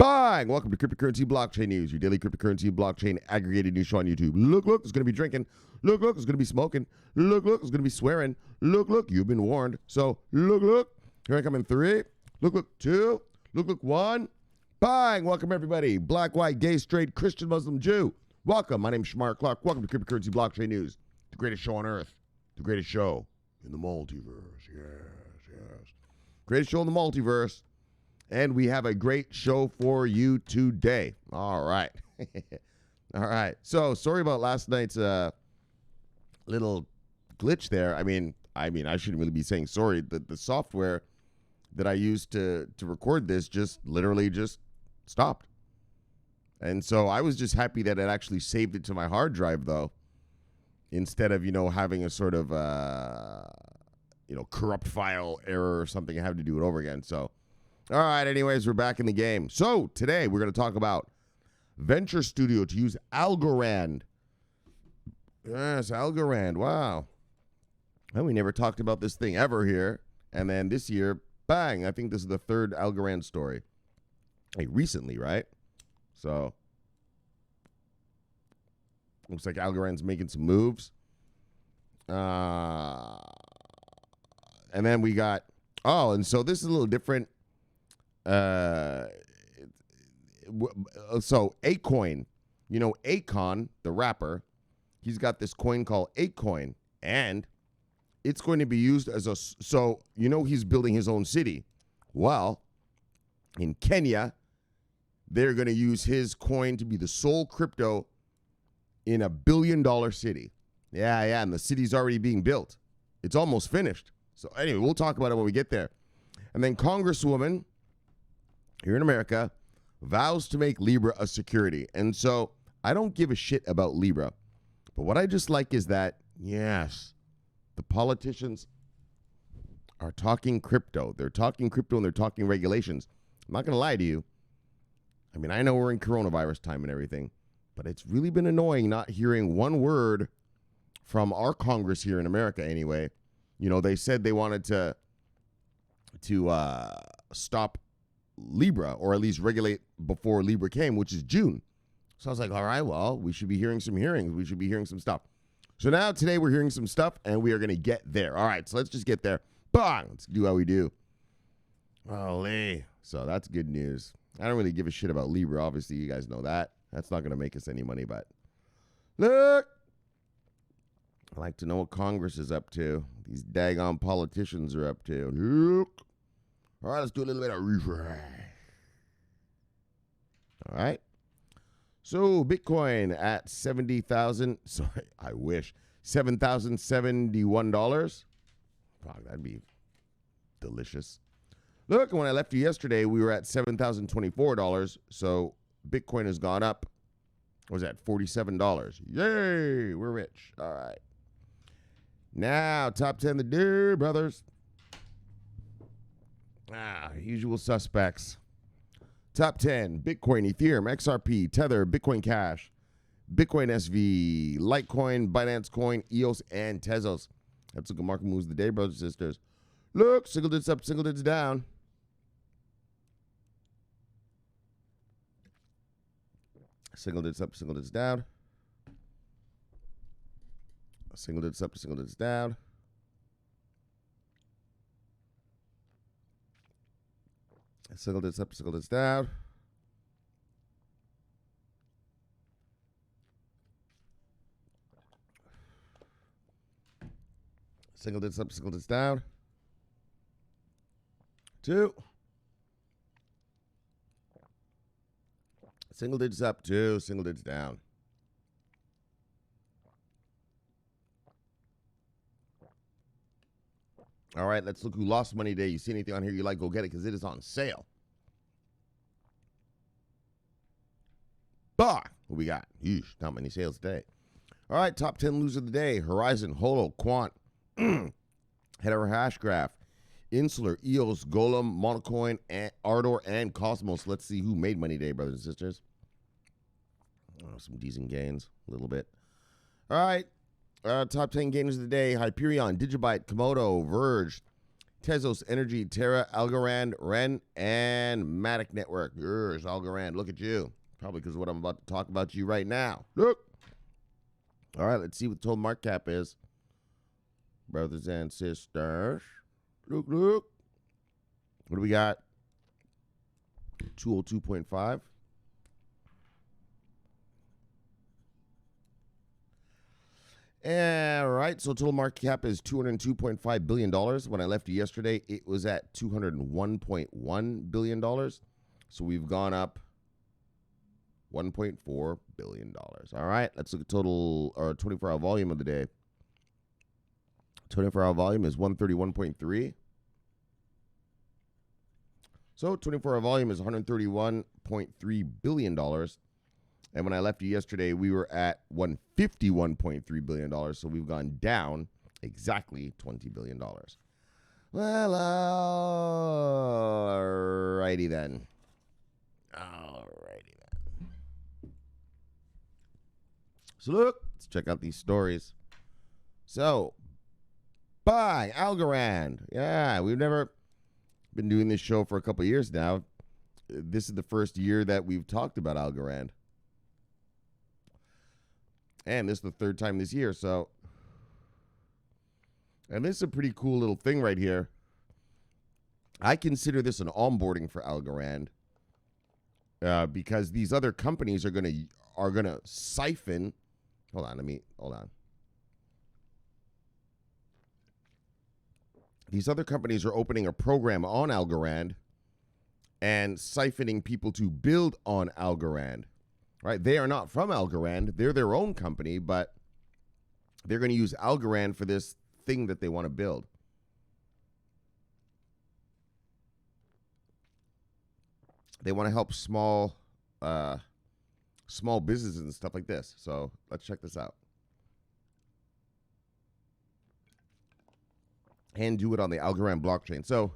Bang! Welcome to Cryptocurrency Blockchain News, your daily cryptocurrency blockchain aggregated news show on YouTube. Look, there's going to be drinking. Look, there's going to be smoking. Look, there's going to be swearing. Look, you've been warned. So, look. Here I come in 3. Look, 2. Look, 1. Bang! Welcome, everybody. Black, white, gay, straight, Christian, Muslim, Jew. Welcome. My name's Shomari Clarke. Welcome to Cryptocurrency Blockchain News, the greatest show on earth, the greatest show in the multiverse. Yes. Greatest show in the multiverse. And we have a great show for you today. All right. All right. So, sorry about last night's little glitch there. I mean, I shouldn't really be saying sorry. The software that I used to record this just literally stopped. And so I was just happy that it actually saved it to my hard drive, though, instead of, having a sort of, corrupt file error or something. I have to do it over again. So, all right, anyways, we're back in the game. So today we're going to talk about Venture Studio to use Algorand. Yes, Algorand. Wow. Well, we never talked about this thing ever here. And then this year, bang, I think this is the third Algorand story. Hey, recently, right? So looks like Algorand's making some moves. And then we got, and so this is a little different. So Akoin, Akon, the rapper, he's got this coin called Akoin, and it's going to be used as he's building his own city. Well, in Kenya, they're going to use his coin to be the sole crypto in $1 billion city. Yeah, and the city's already being built. It's almost finished. So anyway, we'll talk about it when we get there. And then Congresswoman here in America vows to make Libra a security. And so I don't give a shit about Libra. But what I just like is that, yes, the politicians are talking crypto. They're talking crypto and they're talking regulations. I'm not going to lie to you. I mean, I know we're in coronavirus time and everything, but it's really been annoying not hearing one word from our Congress here in America anyway. They said they wanted to stop Libra, or at least regulate before Libra came, which is June. So I was like, all right, well, we should be hearing some hearings. We should be hearing some stuff. So now today we're hearing some stuff, and we are going to get there. All right, so let's just get there. Bang! Let's do how we do. Holy. So that's good news. I don't really give a shit about Libra. Obviously, you guys know that. That's not going to make us any money, but look. I like to know what Congress is up to. These daggone politicians are up to. Look. All right, let's do a little bit of refresh. All right. So Bitcoin at 70,000. Sorry, I wish. $7,071. Fuck, that'd be delicious. Look, when I left you yesterday, we were at $7,024. So Bitcoin has gone up. What was that? $47. Yay, we're rich. All right. Now, top 10 the day, brothers. Usual suspects. Top 10, Bitcoin, Ethereum, XRP, Tether, Bitcoin Cash, Bitcoin SV, Litecoin, Binance Coin, EOS, and Tezos. That's a good market moves of the day, brothers and sisters. Look, single digits up, single digits down. Single digits up, single digits down. Single digits up, single digits down. Single digits up, single digits down. Single digits up, single digits down. 2. Single digits up, 2. Single digits down. All right, let's look who lost money today. You see anything on here you like, go get it because it is on sale. Bah! What we got? Yeesh, not many sales today. All right, top 10 loser of the day. Horizon, Holo, Quant, Head over Hash Graph, Insular, EOS, Golem, Monocoin, Ardor, and Cosmos. Let's see who made money today, brothers and sisters. Some decent gains, a little bit. All right. Top 10 gainers of the day: Hyperion, Digibyte, Komodo, Verge, Tezos Energy, Terra, Algorand, Ren, and Matic Network. There's Algorand. Look at you. Probably because of what I'm about to talk about to you right now. Look. All right, let's see what the total market cap is. Brothers and sisters. Look, look. What do we got? 202.5. All right, so total market cap is $202.5 billion. When I left you yesterday, it was at $201.1 billion. So we've gone up $1.4 billion. All right, let's look at total or 24-hour volume of the day. 24-hour volume is 131.3. So 24-hour volume is $131.3 billion. And when I left you yesterday, we were at $151.3 billion. So we've gone down exactly $20 billion. Well, alrighty then. Alrighty then. So look, let's check out these stories. So, buy Algorand. Yeah, we've never been doing this show for a couple of years now. This is the first year that we've talked about Algorand. And this is the third time this year, so. And this is a pretty cool little thing right here. I consider this an onboarding for Algorand because these other companies are gonna siphon. Hold on. These other companies are opening a program on Algorand and siphoning people to build on Algorand. Right? They are not from Algorand. They're their own company, but they're going to use Algorand for this thing that they want to build. They want to help small businesses and stuff like this. So let's check this out. And do it on the Algorand blockchain. So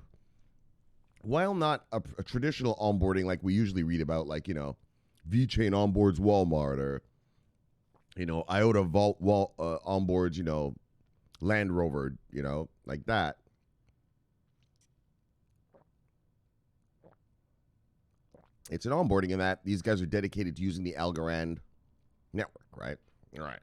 while not a traditional onboarding like we usually read about, like, VeChain onboards Walmart or, IOTA onboards, Land Rover, like that. It's an onboarding in that these guys are dedicated to using the Algorand network, right? All right.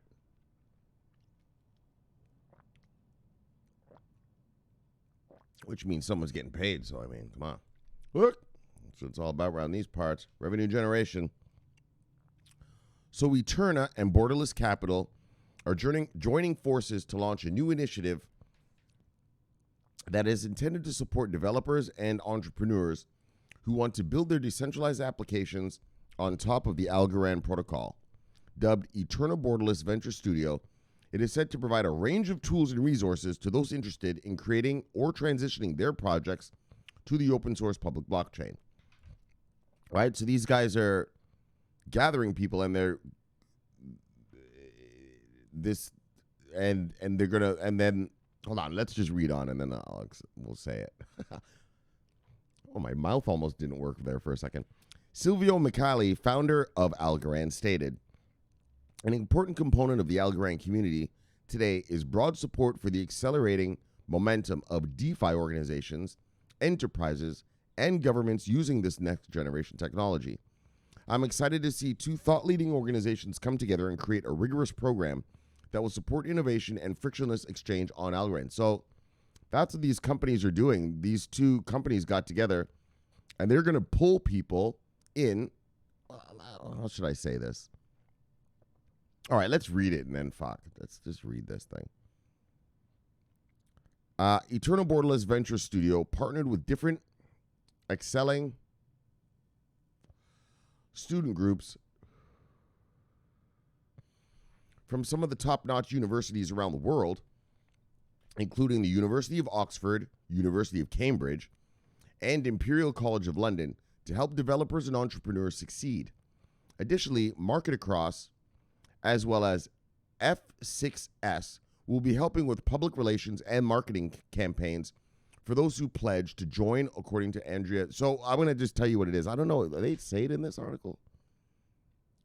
Which means someone's getting paid, so come on. Look, that's what it's all about around these parts. Revenue generation. So Eterna and Borderless Capital are joining forces to launch a new initiative that is intended to support developers and entrepreneurs who want to build their decentralized applications on top of the Algorand protocol. Dubbed Eterna Borderless Venture Studio, it is set to provide a range of tools and resources to those interested in creating or transitioning their projects to the open source public blockchain. Right? So these guys are gathering people, and they're then hold on, let's just read on and then we'll say it. Oh, my mouth almost didn't work there for a second. Silvio Micali, founder of Algorand, stated, an important component of the Algorand community today is broad support for the accelerating momentum of DeFi organizations, enterprises, and governments using this next generation technology. I'm excited to see two thought-leading organizations come together and create a rigorous program that will support innovation and frictionless exchange on Algorand. So that's what these companies are doing. These two companies got together, and they're going to pull people in. How should I say this? All right, let's read it, and then let's just read this thing. Eternal Borderless Venture Studio partnered with different excelling student groups from some of the top-notch universities around the world, including the University of Oxford, University of Cambridge, and Imperial College of London, to help developers and entrepreneurs succeed. Additionally, Market Across, as well as F6S, will be helping with public relations and marketing campaigns for those who pledge to join, according to Andrea. So I'm going to just tell you what it is. I don't know. They say it in this article?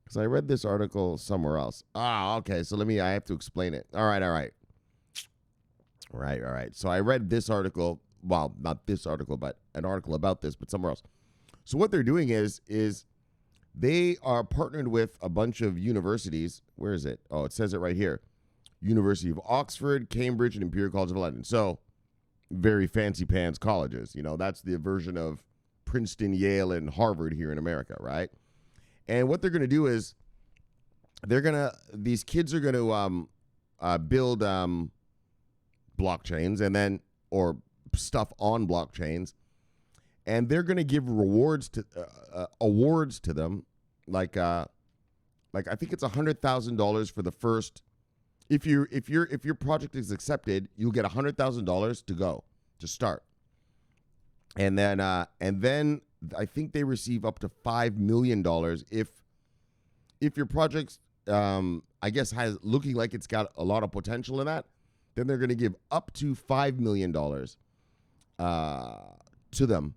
Because I read this article somewhere else. Okay. So I have to explain it. All right. So I read this article well, not this article, but an article about this, but somewhere else. So what they're doing is they are partnered with a bunch of universities. Where is it? Oh, it says it right here. University of Oxford, Cambridge, and Imperial College of London. So very fancy pants colleges. You know, that's the version of Princeton, Yale, and Harvard here in America, right? And what they're going to do is these kids are going to build blockchains and then, or stuff on blockchains, and they're going to give awards to them, like I think it's $100,000 for the first. If your project is accepted, you'll get $100,000 to start, and then I think they receive up to $5 million if your project's I guess has looking like it's got a lot of potential in that. Then they're going to give up to $5 million to them,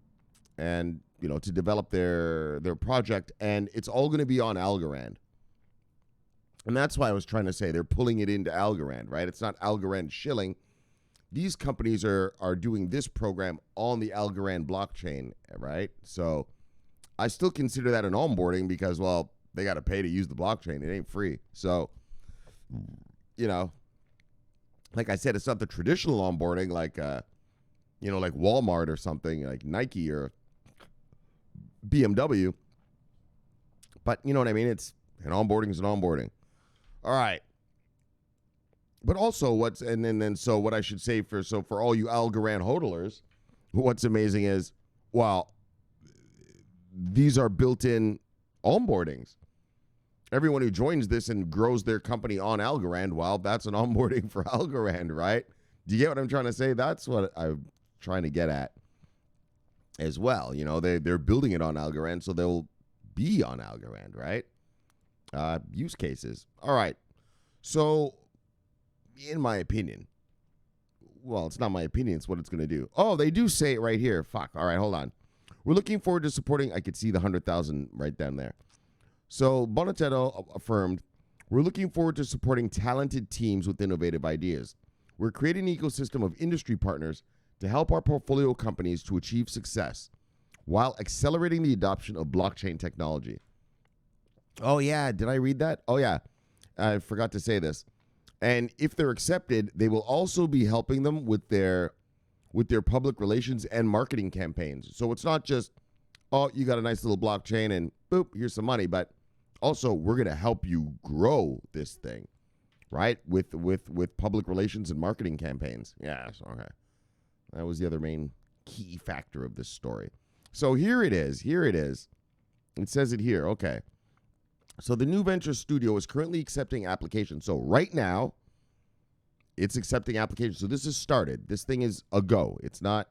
and to develop their project, and it's all going to be on Algorand. And that's why I was trying to say they're pulling it into Algorand, right? It's not Algorand shilling. These companies are doing this program on the Algorand blockchain, right? So I still consider that an onboarding because, well, they got to pay to use the blockchain. It ain't free. So, like I said, it's not the traditional onboarding like Walmart or something, like Nike or BMW. But you know what I mean? It's an onboarding is an onboarding. All right. But also so what I should say for all you Algorand hodlers, what's amazing is, well, these are built-in onboardings. Everyone who joins this and grows their company on Algorand, well, that's an onboarding for Algorand, right? Do you get what I'm trying to say? That's what I'm trying to get at as well. They're building it on Algorand, so they'll be on Algorand, right? Use cases. All right. So, in my opinion, well, it's not my opinion, it's what it's going to do. Oh, they do say it right here. Fuck. All right, hold on. We're looking forward to supporting, I could see the 100,000 right down there. So, Bonatello affirmed, we're looking forward to supporting talented teams with innovative ideas. We're creating an ecosystem of industry partners to help our portfolio companies to achieve success while accelerating the adoption of blockchain technology. Oh, yeah. Did I read that? Oh, yeah. I forgot to say this. And if they're accepted, they will also be helping them with their public relations and marketing campaigns. So it's not just, oh, you got a nice little blockchain and boop, here's some money, but also we're going to help you grow this thing, right? With public relations and marketing campaigns. Yes, okay. That was the other main key factor of this story. So here it is. It says it here. Okay. So the new venture studio is currently accepting applications. So right now, it's accepting applications. So this is started. This thing is a go. It's not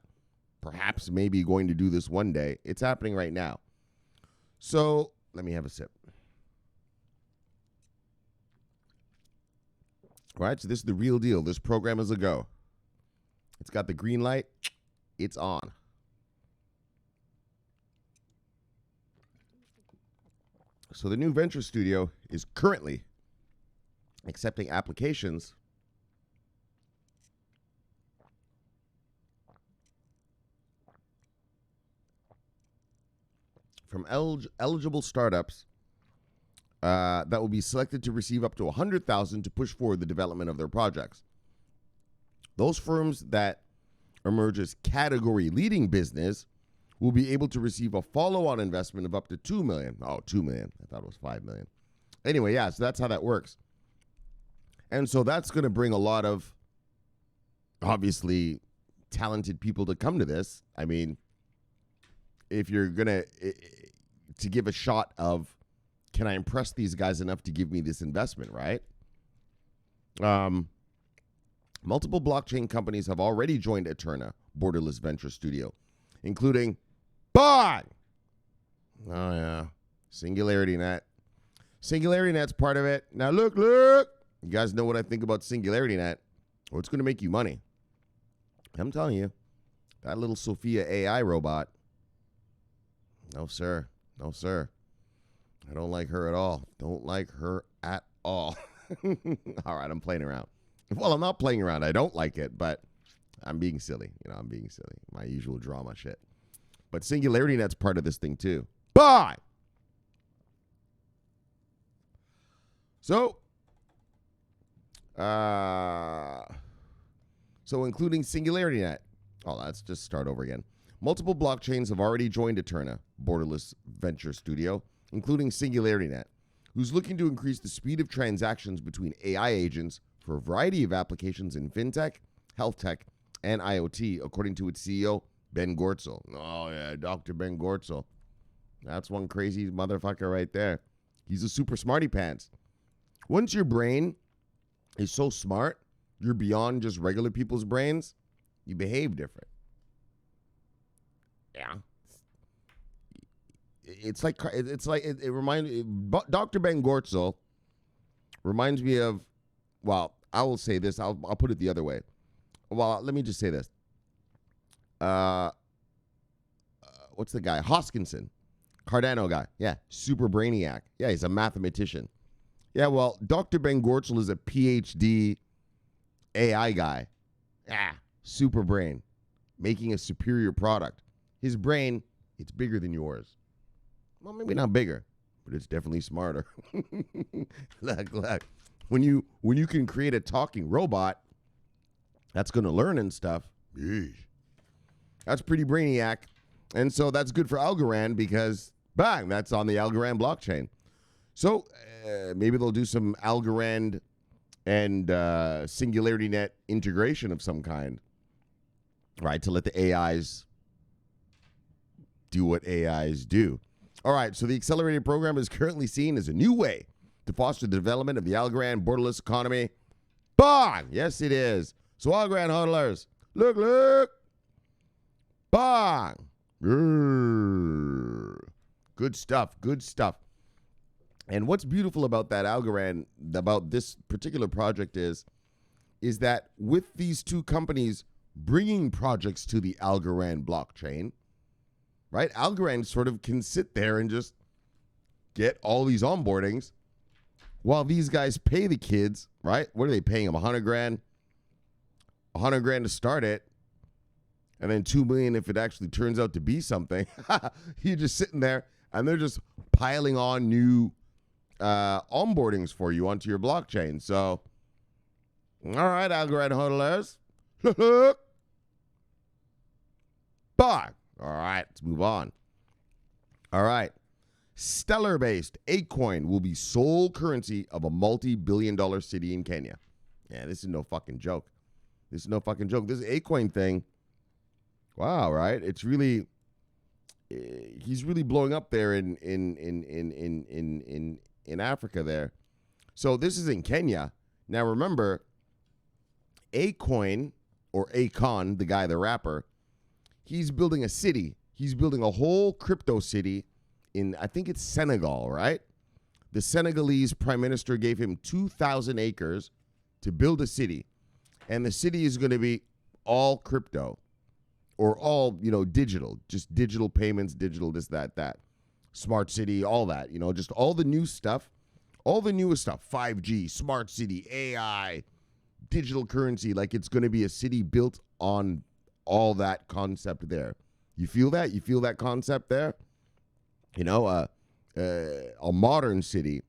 perhaps maybe going to do this one day. It's happening right now. So let me have a sip. All right, so this is the real deal. This program is a go. It's got the green light. It's on. So the new venture studio is currently accepting applications from eligible startups that will be selected to receive up to $100,000 to push forward the development of their projects. Those firms that emerge as category-leading business will be able to receive a follow-on investment of up to $2 million. Oh, $2 million. I thought it was $5 million. Anyway, yeah, so that's how that works. And so that's going to bring a lot of, obviously, talented people to come to this. I mean, if you're going to give a shot of, can I impress these guys enough to give me this investment, right? Multiple blockchain companies have already joined Eterna, Borderless Venture Studio, including Bong! Oh, yeah. SingularityNet. SingularityNet's part of it. Now, look. You guys know what I think about SingularityNet. Oh, it's going to make you money. I'm telling you, that little Sophia AI robot. No, sir. I don't like her at all. Don't like her at all. All right, I'm playing around. Well, I'm not playing around. I don't like it, but I'm being silly. I'm being silly. My usual drama shit. But SingularityNet's part of this thing too. Bye! So including SingularityNet. Oh, let's just start over again. Multiple blockchains have already joined Eterna, borderless venture studio, including SingularityNet, who's looking to increase the speed of transactions between AI agents for a variety of applications in fintech, health tech, and IoT, according to its CEO, Ben Gortzel. Oh, yeah, Dr. Ben Gortzel. That's one crazy motherfucker right there. He's a super smarty pants. Once your brain is so smart, you're beyond just regular people's brains, you behave different. Yeah. It reminds me, Dr. Ben Gortzel reminds me of, well, I will say this, I'll put it the other way. Well, let me just say this. What's the guy? Hoskinson. Cardano guy. Yeah, super brainiac. Yeah, he's a mathematician. Yeah, well, Dr. Ben Gortzel is a PhD AI guy. Yeah, super brain. Making a superior product. His brain, it's bigger than yours. Well, maybe not bigger, but it's definitely smarter. Look. When you can create a talking robot that's going to learn and stuff, yeesh, that's pretty brainiac. And so that's good for Algorand because, bang, that's on the Algorand blockchain. So maybe they'll do some Algorand and SingularityNet integration of some kind, right, to let the AIs do what AIs do. All right, so the accelerated program is currently seen as a new way to foster the development of the Algorand borderless economy. Bang! Yes, it is. So Algorand hodlers, look. Bang! Good stuff. And what's beautiful about that Algorand, about this particular project is that with these two companies bringing projects to the Algorand blockchain, right? Algorand sort of can sit there and just get all these onboardings while these guys pay the kids, right? What are they paying them? $100,000? $100,000 to start it. And then $2 million if it actually turns out to be something. You're just sitting there and they're just piling on new onboardings for you onto your blockchain. So, all right, Algorand hodlers. Bye. All right, let's move on. All right. Stellar-based Akoin will be sole currency of a multi-billion-dollar city in Kenya. Yeah, this is no fucking joke. This Akoin thing, wow, right? It's really, he's really blowing up there in Africa there. So this is in Kenya. Now remember, Akoin, or Akon, the guy, the rapper, he's building a city. He's building a whole crypto city in, I think it's Senegal, right? The Senegalese prime minister gave him 2,000 acres to build a city. And the city is going to be all crypto or all, digital, just digital payments, digital this, that. Smart city, all that, just all the new stuff, all the newest stuff, 5G, smart city, AI, digital currency. Like it's going to be a city built on all that concept there. You feel that? You feel that concept there? A modern city,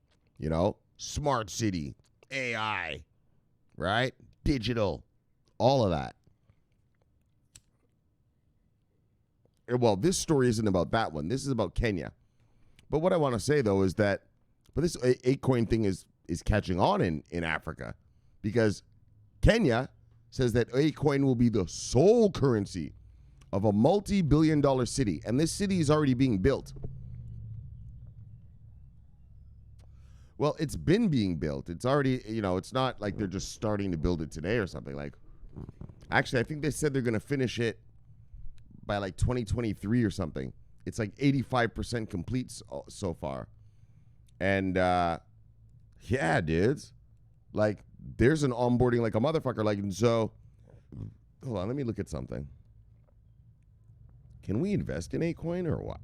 smart city, AI, right? Digital, all of that. Well, this story isn't about that one. This is about Kenya. But what I want to say, though, is that this Akoin thing is catching on in Africa because Kenya says that Akoin will be the sole currency of a multi-billion-dollar city. And this city is already being built. Well, it's been being built. It's already, it's not like they're just starting to build it today or something. Like, actually, I think they said they're going to finish it by like 2023 or something. It's like 85% complete so far. And, yeah, dudes. Like, there's an onboarding like a motherfucker. Like, and so, hold on, let me look at something. Can we invest in Akoin or what?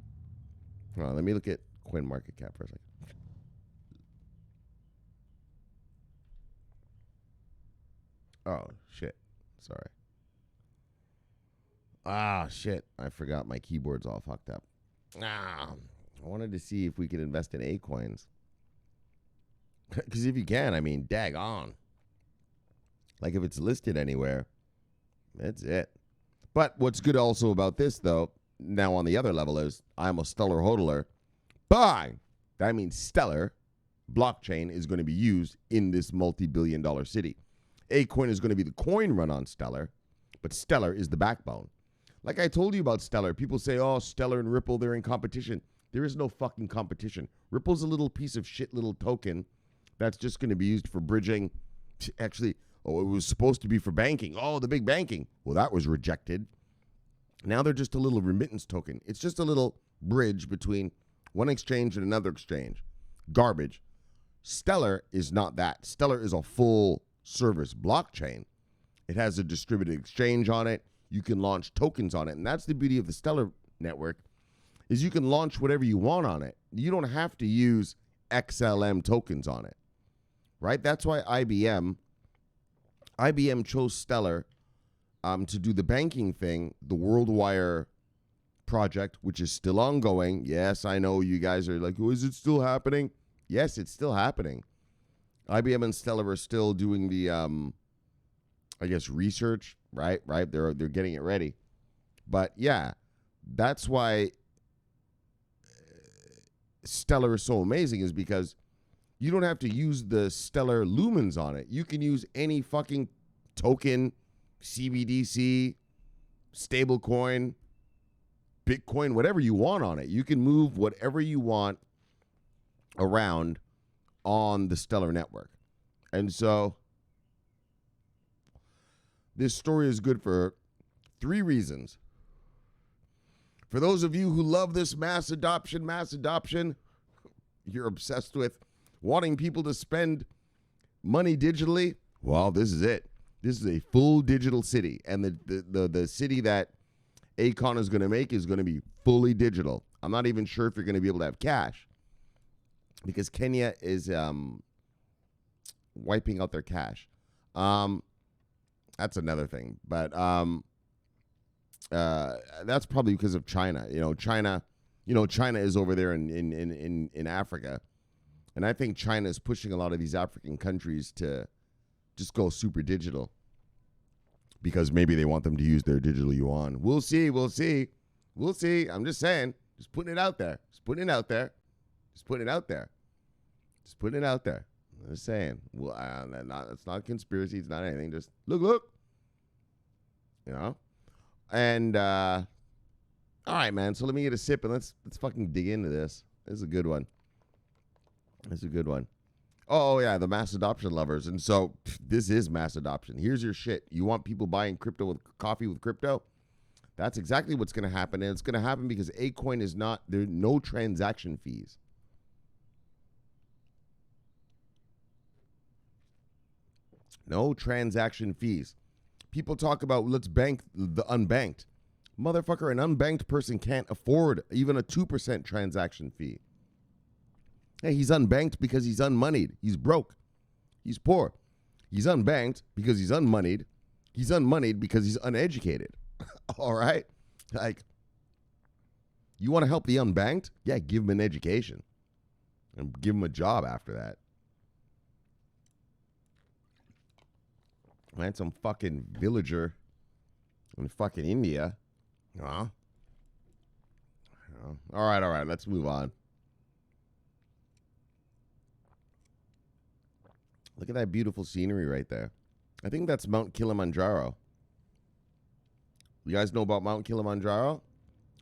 Hold on, let me look at CoinMarketCap for a second. Oh, shit. Sorry. Ah, shit. I forgot my keyboard's all fucked up. I wanted to see if we could invest in Akoins. Because if you can, I mean, daggone. Like if it's listed anywhere, that's it. But what's good also about this, though, now on the other level is I'm a stellar hodler. Bye. That means Stellar blockchain is going to be used in this multi-billion-dollar city. Akoin is going to be the coin run on Stellar, but Stellar is the backbone. Like I told you about Stellar, people say, oh, Stellar and Ripple, they're in competition. There is no fucking competition. Ripple's a little piece of shit little token that's just going to be used for bridging. Actually, it was supposed to be for banking. Oh, the big banking. Well, that was rejected. Now they're just a little remittance token. It's just a little bridge between one exchange and another exchange. Garbage. Stellar is not that. Stellar is a full service blockchain. It has a distributed exchange on it. You can launch tokens on it. And that's the beauty of the Stellar network, is you can launch whatever you want on it. You don't have to use XLM tokens on it. Right? That's why IBM chose Stellar to do the banking thing, the WorldWire project, which is still ongoing. Yes, I know you guys are like, oh, is it still happening? Yes, it's still happening. IBM and Stellar are still doing the, I guess, research, right? They're getting it ready. But yeah, that's why Stellar is so amazing, is because you don't have to use the Stellar lumens on it. You can use any fucking token, CBDC, stablecoin, Bitcoin, whatever you want on it. You can move whatever you want around on the Stellar network. And so this story is good for 3 reasons. For those of you who love this mass adoption, you're obsessed with wanting people to spend money digitally, well, this is it. This is a full digital city. And the city that Akoin is going to make is going to be fully digital. I'm not even sure if you're going to be able to have cash, because Kenya is wiping out their cash. That's another thing. But that's probably because of China. China is over there in Africa. And I think China is pushing a lot of these African countries to just go super digital, because maybe they want them to use their digital yuan. We'll see. I'm just saying. Just putting it out there. I'm just saying. Well, it's not a conspiracy. It's not anything. Just look. And all right, man. So let me get a sip and let's fucking dig into this. This is a good one. Oh, yeah, the mass adoption lovers. And so this is mass adoption. Here's your shit. You want people buying coffee with crypto? That's exactly what's going to happen. And it's going to happen because Akoin is not, there are no transaction fees. No transaction fees. People talk about, let's bank the unbanked. Motherfucker, an unbanked person can't afford even a 2% transaction fee. Hey, he's unbanked because he's unmoneyed. He's broke. He's poor. He's unbanked because he's unmoneyed. He's unmoneyed because he's uneducated. All right? Like, you want to help the unbanked? Yeah, give him an education. And give him a job after that. Man, some fucking villager in fucking India. All right. Let's move on. Look at that beautiful scenery right there. I think that's Mount Kilimanjaro. You guys know about Mount Kilimanjaro?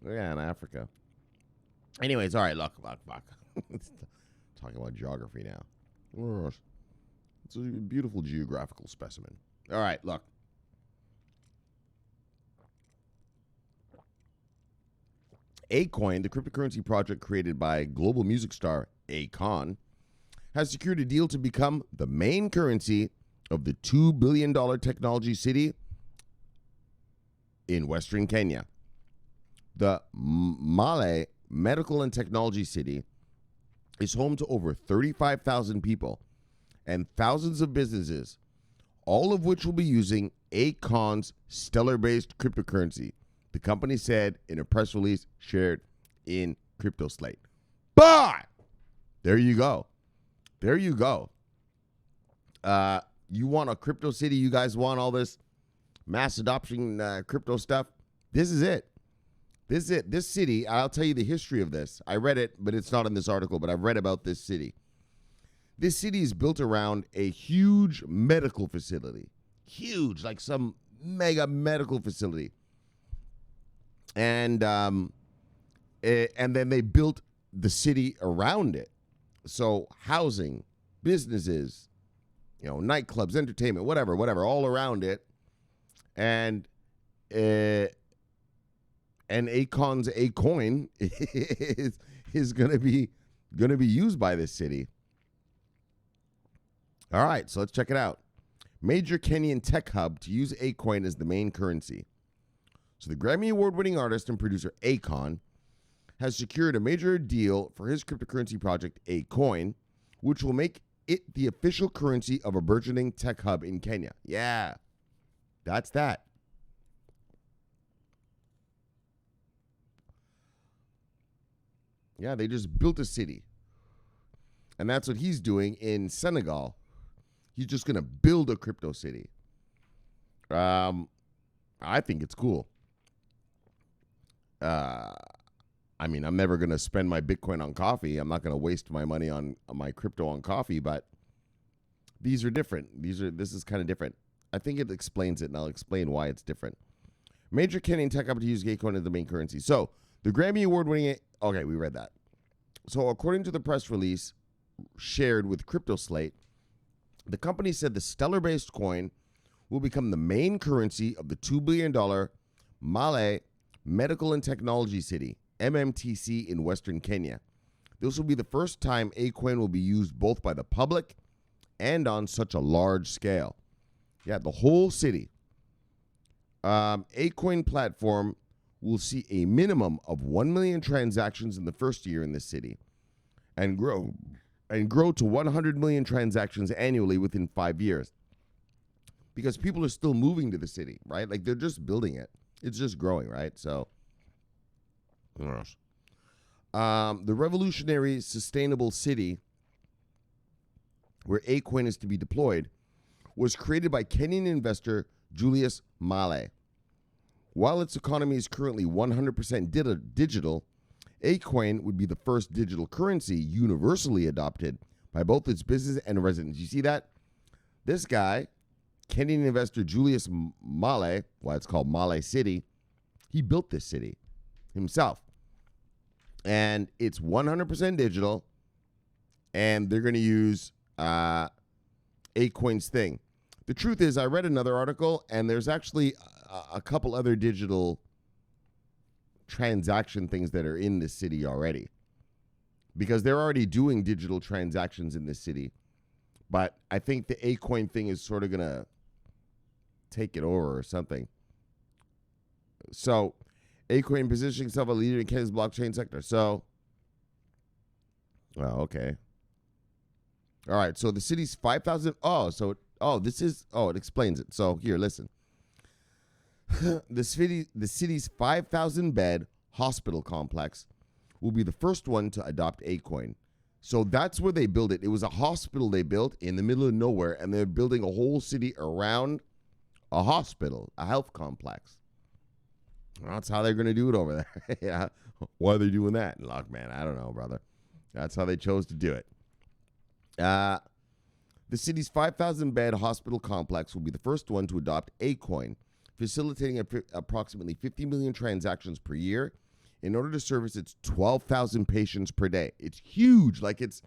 Oh, yeah, in Africa. Anyways, all right, look. Talking about geography now. It's a beautiful geographical specimen. All right, look. Akoin, the cryptocurrency project created by global music star Akoin, has secured a deal to become the main currency of the $2 billion technology city in Western Kenya. The Male Medical and Technology City is home to over 35,000 people and thousands of businesses, all of which will be using Akoin's Stellar-based cryptocurrency, the company said in a press release shared in Crypto Slate. But there you go. There you go. You want a crypto city? You guys want all this mass adoption crypto stuff? This is it. This is it. This city, I'll tell you the history of this. I read it, but it's not in this article, but I've read about this city. This city is built around a huge medical facility. Huge, like some mega medical facility. And then they built the city around it. So housing, businesses, nightclubs, entertainment, whatever, all around it. And Akon's Akoin is gonna be used by this city. All right, so let's check it out. Major Kenyan tech hub to use Akoin as the main currency. So the Grammy Award-winning artist and producer Akon has secured a major deal for his cryptocurrency project Akoin, which will make it the official currency of a burgeoning tech hub in Kenya. Yeah, that's that. Yeah, they just built a city. And that's what he's doing in Senegal. He's just going to build a crypto city. I think it's cool. I'm never going to spend my Bitcoin on coffee. I'm not going to waste my money on my crypto on coffee, but these are different. This is kind of different. I think it explains it, and I'll explain why it's different. Major Kenyan tech hub to use Akoin as the main currency. So the Grammy Award-winning... Okay, we read that. So according to the press release shared with Crypto Slate, the company said the stellar-based coin will become the main currency of the $2 billion Male Medical and Technology City, MMTC, in Western Kenya. This will be the first time Akoin will be used both by the public and on such a large scale. Yeah, the whole city. Akoin platform will see a minimum of 1 million transactions in the first year in the city and grow to 100 million transactions annually within 5 years. Because people are still moving to the city, right? Like, they're just building it. It's just growing, right? So, the revolutionary sustainable city where Akoin is to be deployed was created by Kenyan investor Julius Male. While its economy is currently 100% digital, Akoin would be the first digital currency universally adopted by both its business and residents. You see that? This guy, Kenyan investor Julius Male, well, it's called Male City, he built this city himself. And it's 100% digital, and they're going to use Akoin's thing. The truth is, I read another article, and there's actually a couple other digital transaction things that are in this city already, because they're already doing digital transactions in this city. But I think the Akoin thing is sort of going to take it over or something. So Akoin positioning itself a leader in Kenya's blockchain sector. So, okay. All right. So the city's 5,000. It explains it. So here, listen. The city's 5,000-bed hospital complex will be the first one to adopt Akoin. So that's where they built it. It was a hospital they built in the middle of nowhere, and they're building a whole city around a hospital, a health complex. That's how they're going to do it over there. Yeah. Why are they doing that? Look, man, I don't know, brother. That's how they chose to do it. The city's 5,000-bed hospital complex will be the first one to adopt Akoin, facilitating approximately 50 million transactions per year in order to service its 12,000 patients per day. It's huge. Like, it's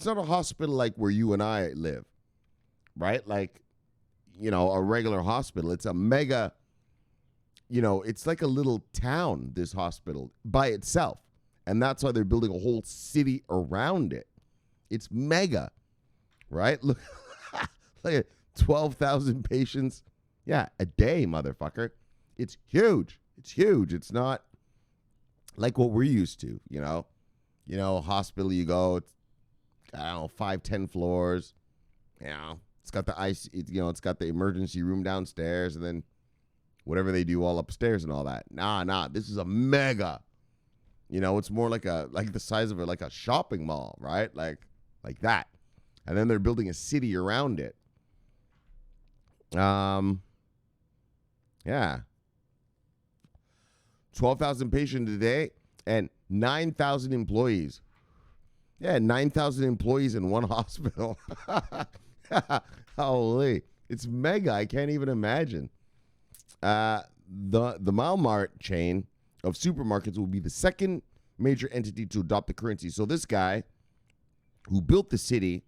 not a hospital like where you and I live, right? Like, a regular hospital. It's a mega, it's like a little town, this hospital, by itself. And that's why they're building a whole city around it. It's mega, right? Look, like 12,000 patients. Yeah, a day, motherfucker. It's huge. It's huge. It's not like what we're used to, hospital you go, it's, 5, 10 floors, it's got the ice, it's got the emergency room downstairs, and then whatever they do all upstairs and all that. Nah. This is a mega. It's more like the size of like a shopping mall, right? Like that. And then they're building a city around it. Yeah. 12,000 patients a day and 9,000 employees. Yeah, 9,000 employees in one hospital. Holy. It's mega. I can't even imagine. The Malmart chain of supermarkets will be the second major entity to adopt the currency. So this guy who built the city,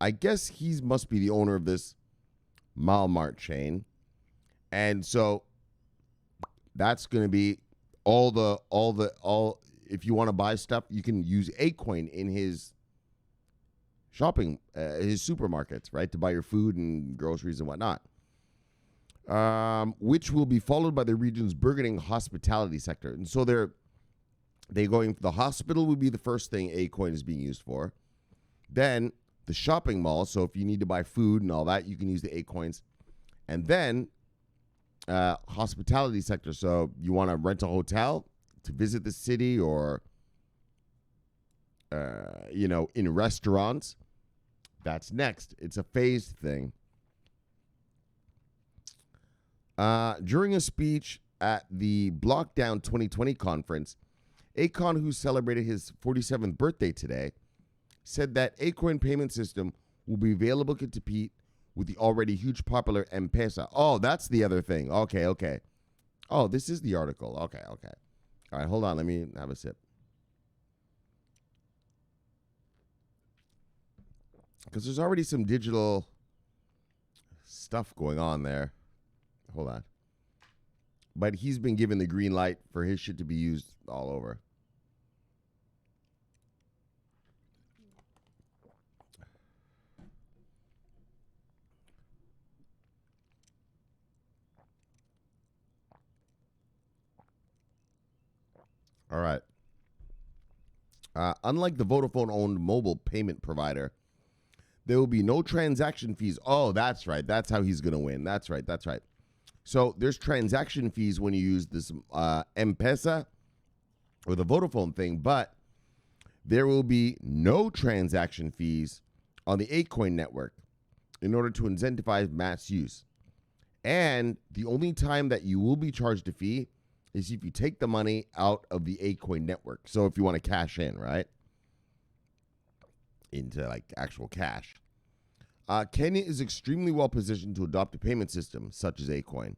I guess he must be the owner of this Malmart chain. And so that's going to be all if you want to buy stuff, you can use Akoin in his his supermarkets, right? To buy your food and groceries and whatnot. Which will be followed by the region's burgeoning hospitality sector. And so they going, the hospital would be the first thing Akoin is being used for. Then the shopping mall. So if you need to buy food and all that, you can use the Akoins. And then hospitality sector. So you want to rent a hotel to visit the city or, in restaurants. That's next. It's a phased thing. During a speech at the Blockdown 2020 conference, Akoin, who celebrated his 47th birthday today, said that Akoin payment system will be available to compete with the already huge popular M-Pesa. Oh, that's the other thing. Okay. Oh, this is the article. Okay. All right, hold on. Let me have a sip. Because there's already some digital stuff going on there. Hold on. But he's been given the green light for his shit to be used all over. All right. Unlike the Vodafone-owned mobile payment provider, there will be no transaction fees. Oh, that's right. That's how he's going to win. That's right. So there's transaction fees when you use this M-Pesa or the Vodafone thing, but there will be no transaction fees on the Akoin network in order to incentivize mass use. And the only time that you will be charged a fee is if you take the money out of the Akoin network. So if you want to cash in, right? Into like actual cash. Kenya is extremely well positioned to adopt a payment system such as Akoin.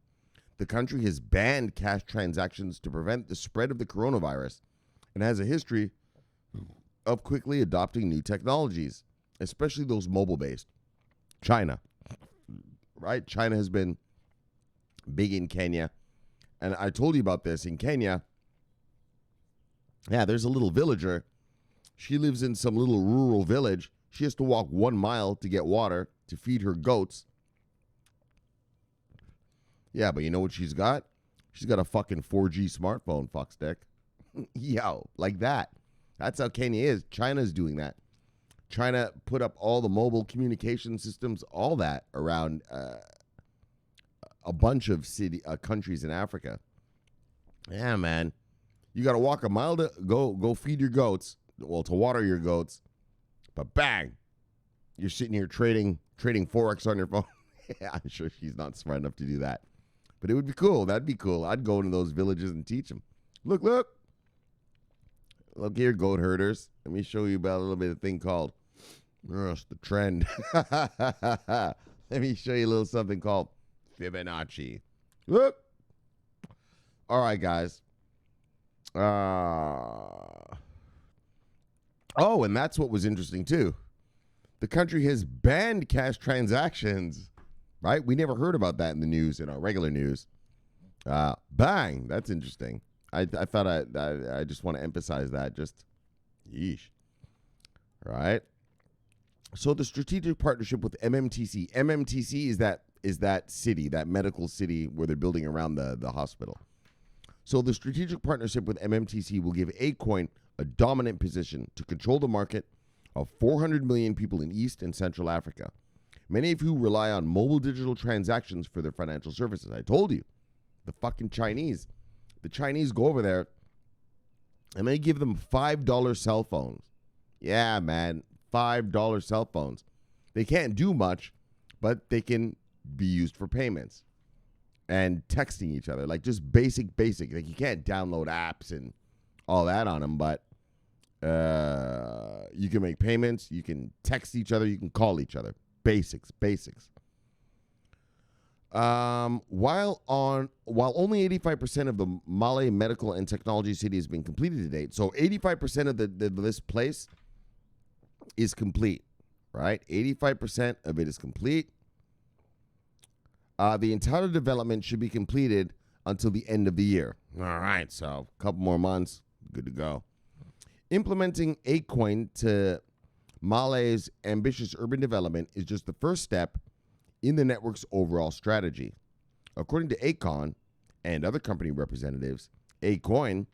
The country has banned cash transactions to prevent the spread of the coronavirus and has a history of quickly adopting new technologies, especially those mobile-based. China, right? China has been big in Kenya. And I told you about this in Kenya. Yeah, there's a little villager. She lives in some little rural village. She has to walk 1 mile to get water to feed her goats. Yeah, but you know what she's got? She's got a fucking 4G smartphone, fuckstick. Yo, like that. That's how Kenya is. China's doing that. China put up all the mobile communication systems, all that around a bunch of countries in Africa. Yeah, man. You got to walk a mile to go feed your goats. Well, to water your goats. But bang, you're sitting here trading Forex on your phone. Yeah, I'm sure she's not smart enough to do that. But it would be cool. That'd be cool. I'd go into those villages and teach them. Look here, goat herders. Let me show you about a little bit of thing called the trend. Let me show you a little something called Fibonacci. Look. All right, guys. Oh, and that's what was interesting, too. The country has banned cash transactions, right? We never heard about that in the news, in our regular news. Bang. That's interesting. I thought I just want to emphasize that. Just, yeesh. All right. So the strategic partnership with MMTC. MMTC is that city, that medical city where they're building around the hospital. So the strategic partnership with MMTC will give Akoin a dominant position to control the market of 400 million people in East and Central Africa, many of who rely on mobile digital transactions for their financial services. I told you. The fucking Chinese. The Chinese go over there and they give them $5 cell phones. Yeah, man, $5 cell phones. They can't do much, but they can be used for payments and texting each other. Like just basic. Like you can't download apps and all that on them, but you can make payments, you can text each other, you can call each other. Basics. While only 85% of the Malay medical and technology city has been completed to date, so 85% of this place is complete, right? 85% of it is complete. The entire development should be completed until the end of the year. All right, so a couple more months, good to go. Implementing Akoin to Malay's ambitious urban development is just the first step in the network's overall strategy. According to Akoin and other company representatives, Akoin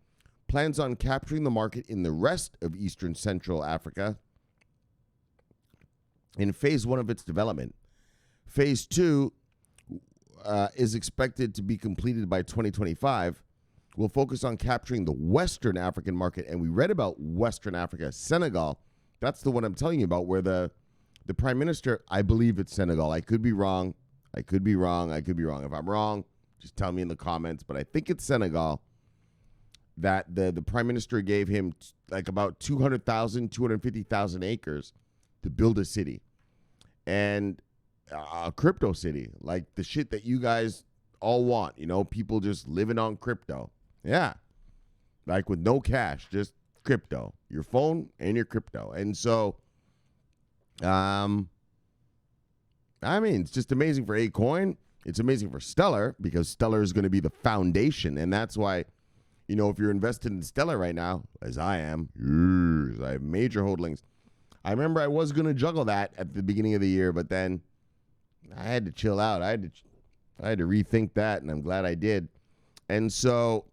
plans on capturing the market in the rest of Eastern Central Africa in phase 1 of its development. Phase 2 is expected to be completed by 2025. We'll focus on capturing the Western African market, and we read about Western Africa, Senegal. That's the one I'm telling you about, where the prime minister, I believe it's Senegal. I could be wrong. If I'm wrong, just tell me in the comments. But I think it's Senegal that the prime minister gave him like about 250,000 acres to build a city. And a crypto city, like the shit that you guys all want, people just living on crypto. Yeah. Like with no cash, just crypto, your phone and your crypto. And so, it's just amazing for Akoin. It's amazing for Stellar because Stellar is going to be the foundation. And that's why, if you're invested in Stellar right now, as I am, I have major holdings. I remember I was going to juggle that at the beginning of the year, but then I had to chill out. I had to rethink that, and I'm glad I did. And so,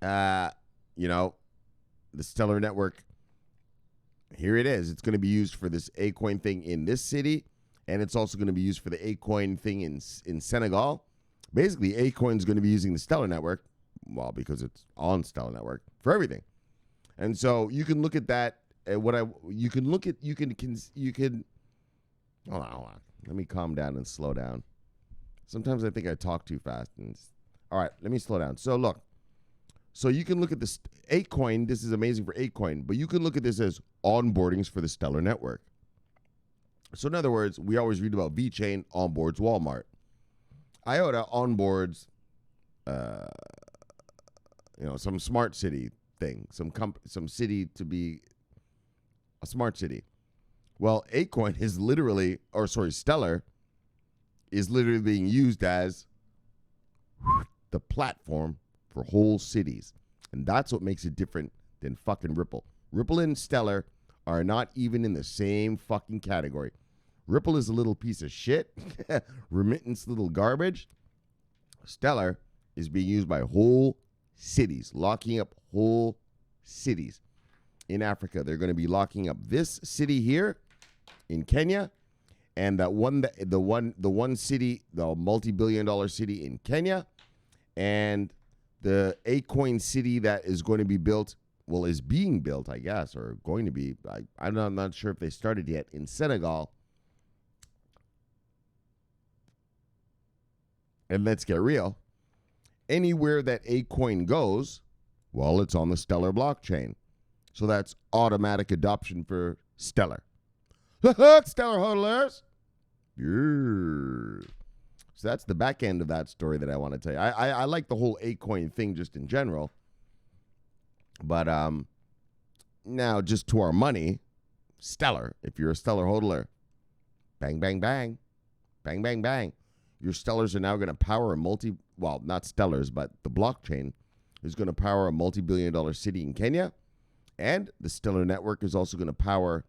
the Stellar Network, here it is. It's going to be used for this Akoin thing in this city, and it's also going to be used for the Akoin thing in Senegal. Basically, Akoin is going to be using the Stellar Network, well, because it's on Stellar Network, for everything. And so you can look at that. Hold on. Let me calm down and slow down. Sometimes I think I talk too fast. All right, let me slow down. So look. So you can look at this Akoin. This is amazing for Akoin, but you can look at this as onboardings for the Stellar Network. So in other words, we always read about VeChain, Onboards, Walmart. IOTA onboards, some smart city thing, some city to be a smart city. Well, Akoin is Stellar is literally being used as the platform for whole cities. And that's what makes it different than fucking Ripple. Ripple and Stellar are not even in the same fucking category. Ripple is a little piece of shit, remittance little garbage. Stellar is being used by whole cities, locking up whole cities. In Africa, they're going to be locking up this city here in Kenya, and the one city, the multi-billion-dollar city in Kenya, and the Akoin city that is going to be built, is being built, I guess, or going to be. I'm not sure if they started yet, in Senegal. And let's get real. Anywhere that Akoin goes, it's on the Stellar blockchain. So that's automatic adoption for Stellar. Stellar hodlers. Yeah. So that's the back end of that story that I want to tell you. I like the whole Akoin thing just in general. But now just to our money, Stellar, if you're a Stellar hodler, bang, bang, bang. Bang, bang, bang. Your Stellars are now going to power not Stellars, but the blockchain is going to power a multi-billion-dollar city in Kenya. And the Stellar Network is also going to power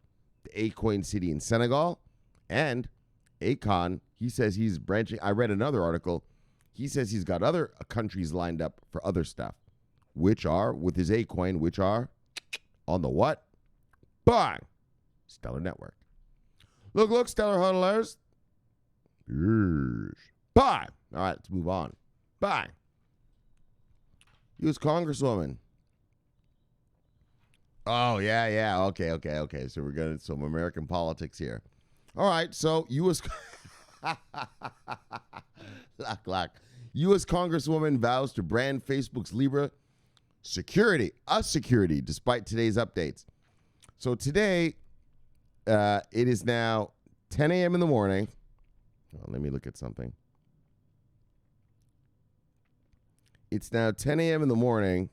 the Akoin city in Senegal. And Akoin, he says he's branching. I read another article. He says he's got other countries lined up for other stuff, which are, with his Akoin, which are on the what? Bang! Stellar Network. Look, Stellar hodlers. Yes. Bye. All right, let's move on. Bang. U.S. Congresswoman. Oh, yeah. Okay. So we're getting some American politics here. All right, so U.S. Lock. U.S. Congresswoman vows to brand Facebook's Libra security, despite today's updates. So today, it is now 10 a.m. in the morning. Oh, let me look at something. It's now 10 a.m. in the morning.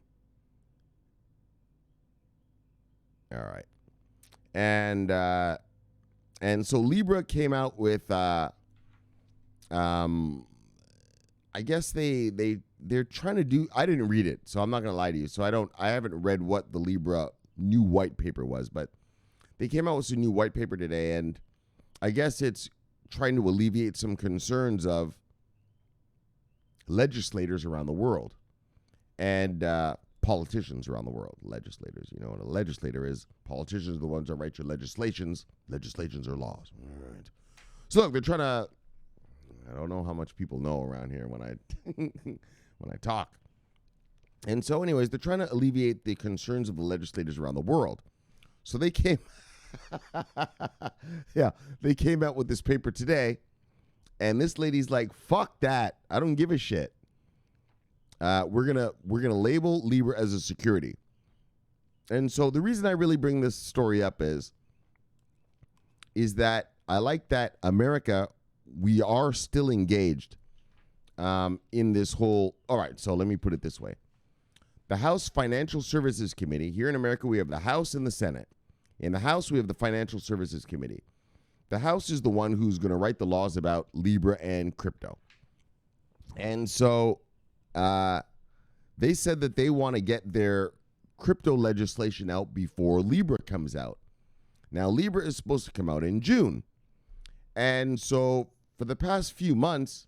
All right. And so Libra came out with I guess they're trying to do, I didn't read it, so I'm not going to lie to you. So I haven't read what the Libra new white paper was, but they came out with some new white paper today, and I guess it's trying to alleviate some concerns of legislators around the world and politicians around the world. Legislators, you know what a legislator is. Politicians are the ones that write your legislations. Legislations are laws. All right. So look, they're trying to, I don't know how much people know around here when I when I talk. And so anyways, they're trying to alleviate the concerns of the legislators around the world. So they came they came out with this paper today, and this lady's like, fuck that. I don't give a shit. We're gonna label Libra as a security. And so the reason I really bring this story up is that I like that America, we are still engaged in this whole. All right, so let me put it this way. The House Financial Services Committee, here in America, we have the House and the Senate. In the House, we have the Financial Services Committee. The House is the one who's going to write the laws about Libra and crypto. And so they said that they want to get their crypto legislation out before Libra comes out. Now, Libra is supposed to come out in June. And so for the past few months,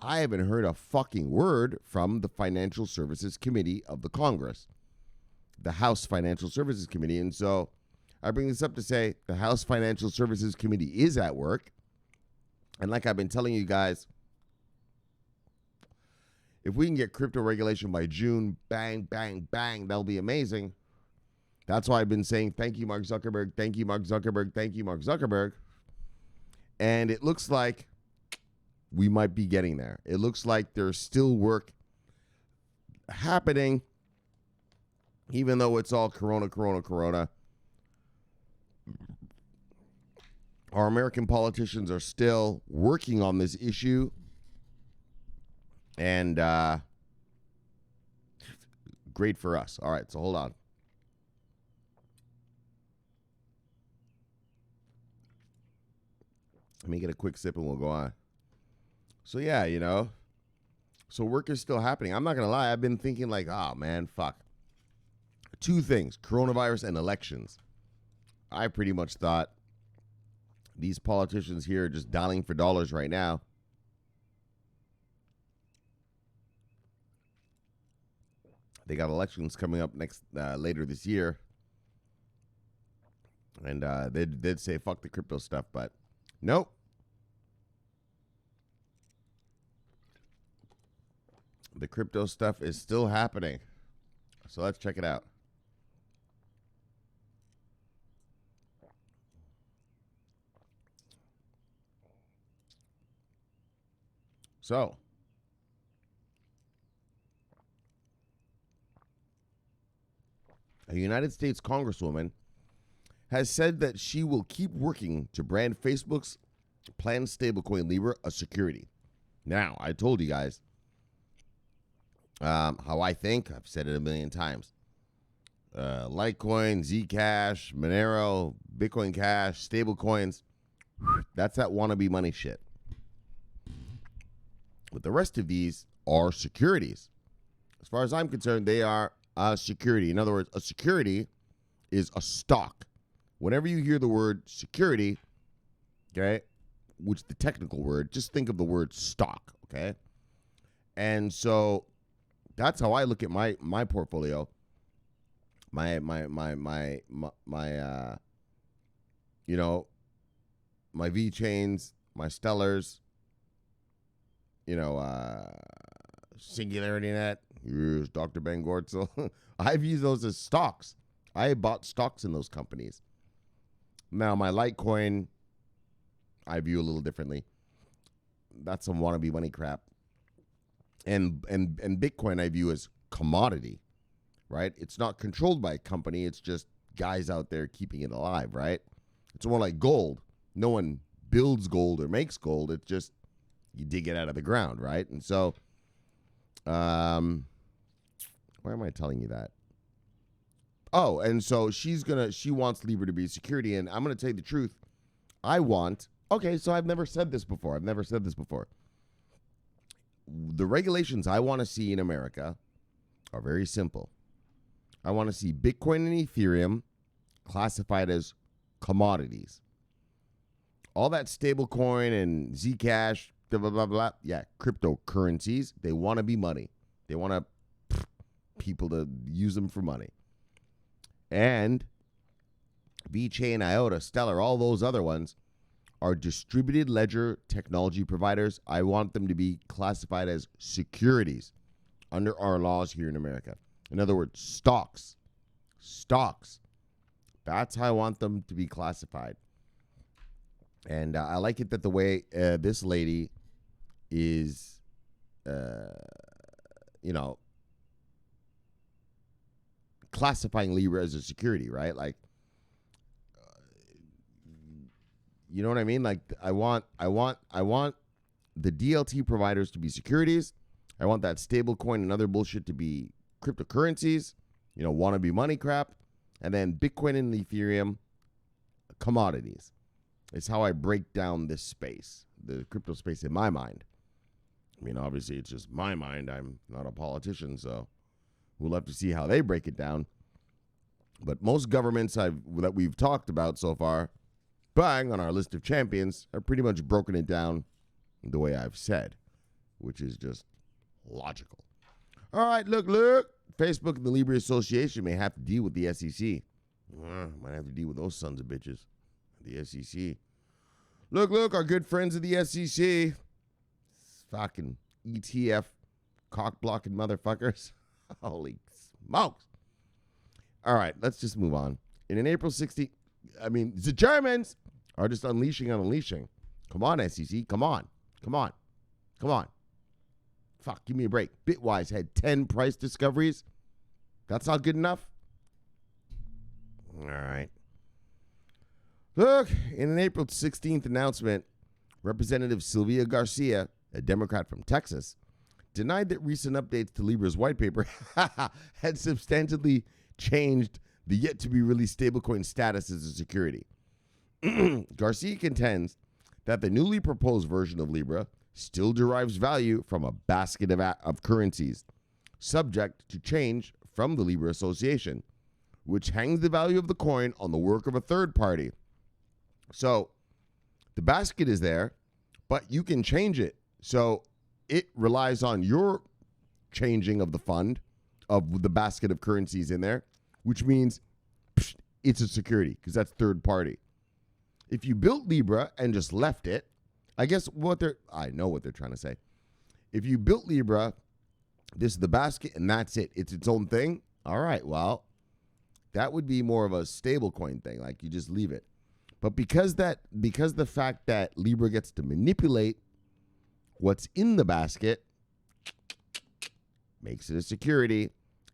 I haven't heard a fucking word from the Financial Services Committee of the Congress, the House Financial Services Committee. And so I bring this up to say the House Financial Services Committee is at work. And like I've been telling you guys, if we can get crypto regulation by June, bang, bang, bang, that'll be amazing. That's why I've been saying, thank you, Mark Zuckerberg. Thank you, Mark Zuckerberg. Thank you, Mark Zuckerberg. And it looks like we might be getting there. It looks like there's still work happening, even though it's all corona. Our American politicians are still working on this issue. And great for us. All right, so hold on. Let me get a quick sip and we'll go on. So yeah, you know, so work is still happening. I'm not going to lie. I've been thinking like, oh man, fuck. Two things, coronavirus and elections. I pretty much thought these politicians here are just dialing for dollars right now. They got elections coming up later this year. And they'd say, fuck the crypto stuff, but nope. The crypto stuff is still happening. So let's check it out. So, a United States Congresswoman has said that she will keep working to brand Facebook's planned stablecoin Libra a security. Now, I told you guys how I think. I've said it a million times. Litecoin, Zcash, Monero, Bitcoin Cash, stablecoins. That's that wannabe money shit. But the rest of these are securities. As far as I'm concerned, they are a security. In other words, a security is a stock. Whenever you hear the word security, okay, which is the technical word, just think of the word stock, okay? And so that's how I look at my portfolio. My you know, my V chains, my Stellars, you know, Singularity Net. Here's Dr. Ben Gortzel. I've used those as stocks. I bought stocks in those companies. Now, my Litecoin, I view a little differently. That's some wannabe money crap. And Bitcoin I view as commodity, right? It's not controlled by a company. It's just guys out there keeping it alive, right? It's more like gold. No one builds gold or makes gold. It's just you dig it out of the ground, right? And so, why am I telling you that? Oh, and so she wants Libra to be security, and I'm going to tell you the truth. So I've never said this before. The regulations I want to see in America are very simple. I want to see Bitcoin and Ethereum classified as commodities. All that stablecoin and Zcash, blah, blah, blah, blah. Yeah, cryptocurrencies, they want to be money. They want people to use them for money. And VeChain, IOTA, Stellar, all those other ones are distributed ledger technology providers. I want them to be classified as securities under our laws here in America. In other words, stocks. That's how I want them to be classified. And I like it that the way this lady is, classifying Libra as a security, right? Like, you know what I mean? Like, I want the DLT providers to be securities. I want that stable coin and other bullshit to be cryptocurrencies, wannabe money crap. And then Bitcoin and Ethereum, commodities. It's how I break down this space, the crypto space in my mind. I mean, obviously, it's just my mind. I'm not a politician, so we'll have to see how they break it down. But most governments that we've talked about so far, bang, on our list of champions, have pretty much broken it down the way I've said, which is just logical. All right, look. Facebook and the Libra Association may have to deal with the SEC. Might have to deal with those sons of bitches. The SEC. Look, our good friends of the SEC. Fucking ETF cock-blocking motherfuckers. Holy smokes. All right, let's just move on. In an April 16th, the Germans are just unleashing. Come on, SEC. Come on. Fuck, give me a break. Bitwise had 10 price discoveries. That's not good enough? All right. Look, in an April 16th announcement, Representative Sylvia Garcia, a Democrat from Texas, denied that recent updates to Libra's white paper had substantially changed the yet-to-be-released stablecoin status as a security. Garcia contends that the newly proposed version of Libra still derives value from a basket of currencies, subject to change from the Libra Association, which hangs the value of the coin on the work of a third party. So the basket is there, but you can change it. So it relies on your changing of the fund, of the basket of currencies in there, which means it's a security because that's third party. If you built Libra and just left it, I know what they're trying to say. If you built Libra, this is the basket and that's it. It's its own thing. All right, well, that would be more of a stable coin thing. Like you just leave it. But because the fact that Libra gets to manipulate what's in the basket makes it a security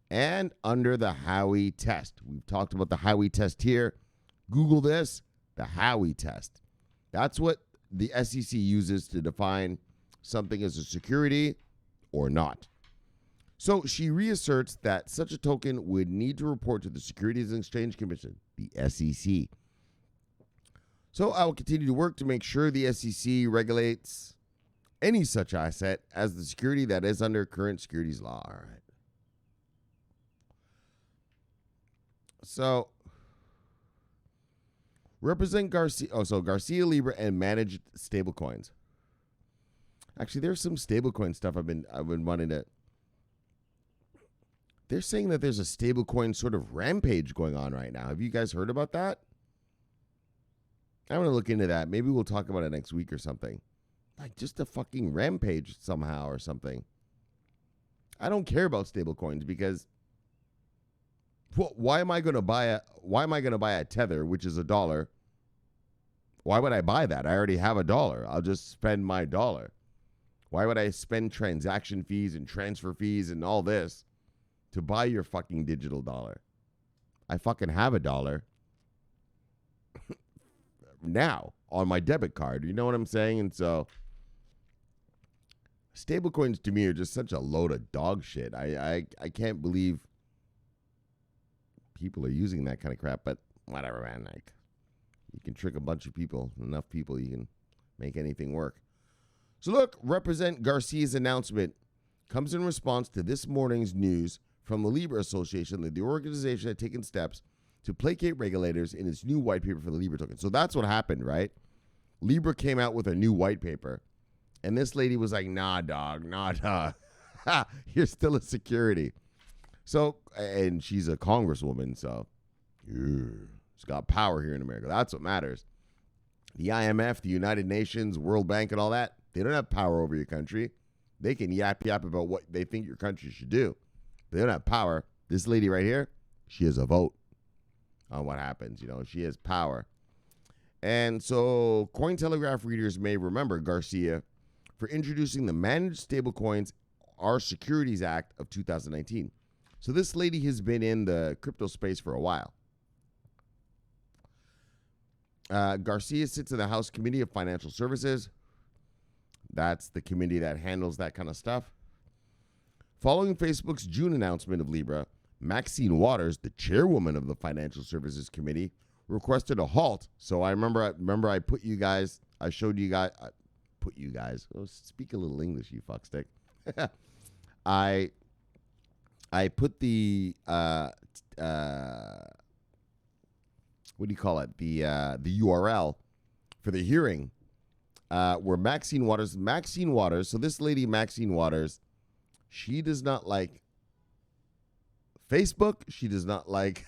and under the Howey test. We've talked about the Howey test here. Google this, the Howey test. That's what the SEC uses to define something as a security or not. So she reasserts that such a token would need to report to the Securities and Exchange Commission, the SEC. So I will continue to work to make sure the SEC regulates any such asset as the security that is under current securities law. All right. So represent Garcia. Garcia Libra and managed stablecoins. Actually, there's some stablecoin stuff I've been wanting to. They're saying that there's a stablecoin sort of rampage going on right now. Have you guys heard about that? I want to look into that. Maybe we'll talk about it next week or something. Like just a fucking rampage somehow or something. I don't care about stable coins because why am I going to buy a tether, which is $1? Why would I buy that? I already have $1. I'll just spend my dollar. Why would I spend transaction fees and transfer fees and all this to buy your fucking digital dollar? I fucking have $1 now on my debit card. You know what I'm saying? And so stablecoins to me are just such a load of dog shit. I can't believe people are using that kind of crap, but whatever, man. Like, you can trick a bunch of people, enough people, you can make anything work. So look, Representative Garcia's announcement comes in response to this morning's news from the Libra Association that the organization had taken steps to placate regulators in its new white paper for the Libra token. So that's what happened, right? Libra came out with a new white paper, and this lady was like, nah, dog, you're still a security. So, and she's a congresswoman, so she's got power here in America. That's what matters. The IMF, the United Nations, World Bank, and all that, they don't have power over your country. They can yap about what they think your country should do. They don't have power. This lady right here, she has a vote on what happens. You know, she has power. And so Cointelegraph readers may remember Garcia for introducing the Managed Stablecoins Our Securities Act of 2019. So this lady has been in the crypto space for a while. Garcia sits in the House Committee of Financial Services. That's the committee that handles that kind of stuff. Following Facebook's June announcement of Libra, Maxine Waters, the chairwoman of the Financial Services Committee, requested a halt. So I remember I put you guys, I showed you guys, oh, speak a little English, you fuckstick. I put the what do you call it? The URL for the hearing where Maxine Waters. So this lady, Maxine Waters, she does not like Facebook. She does not like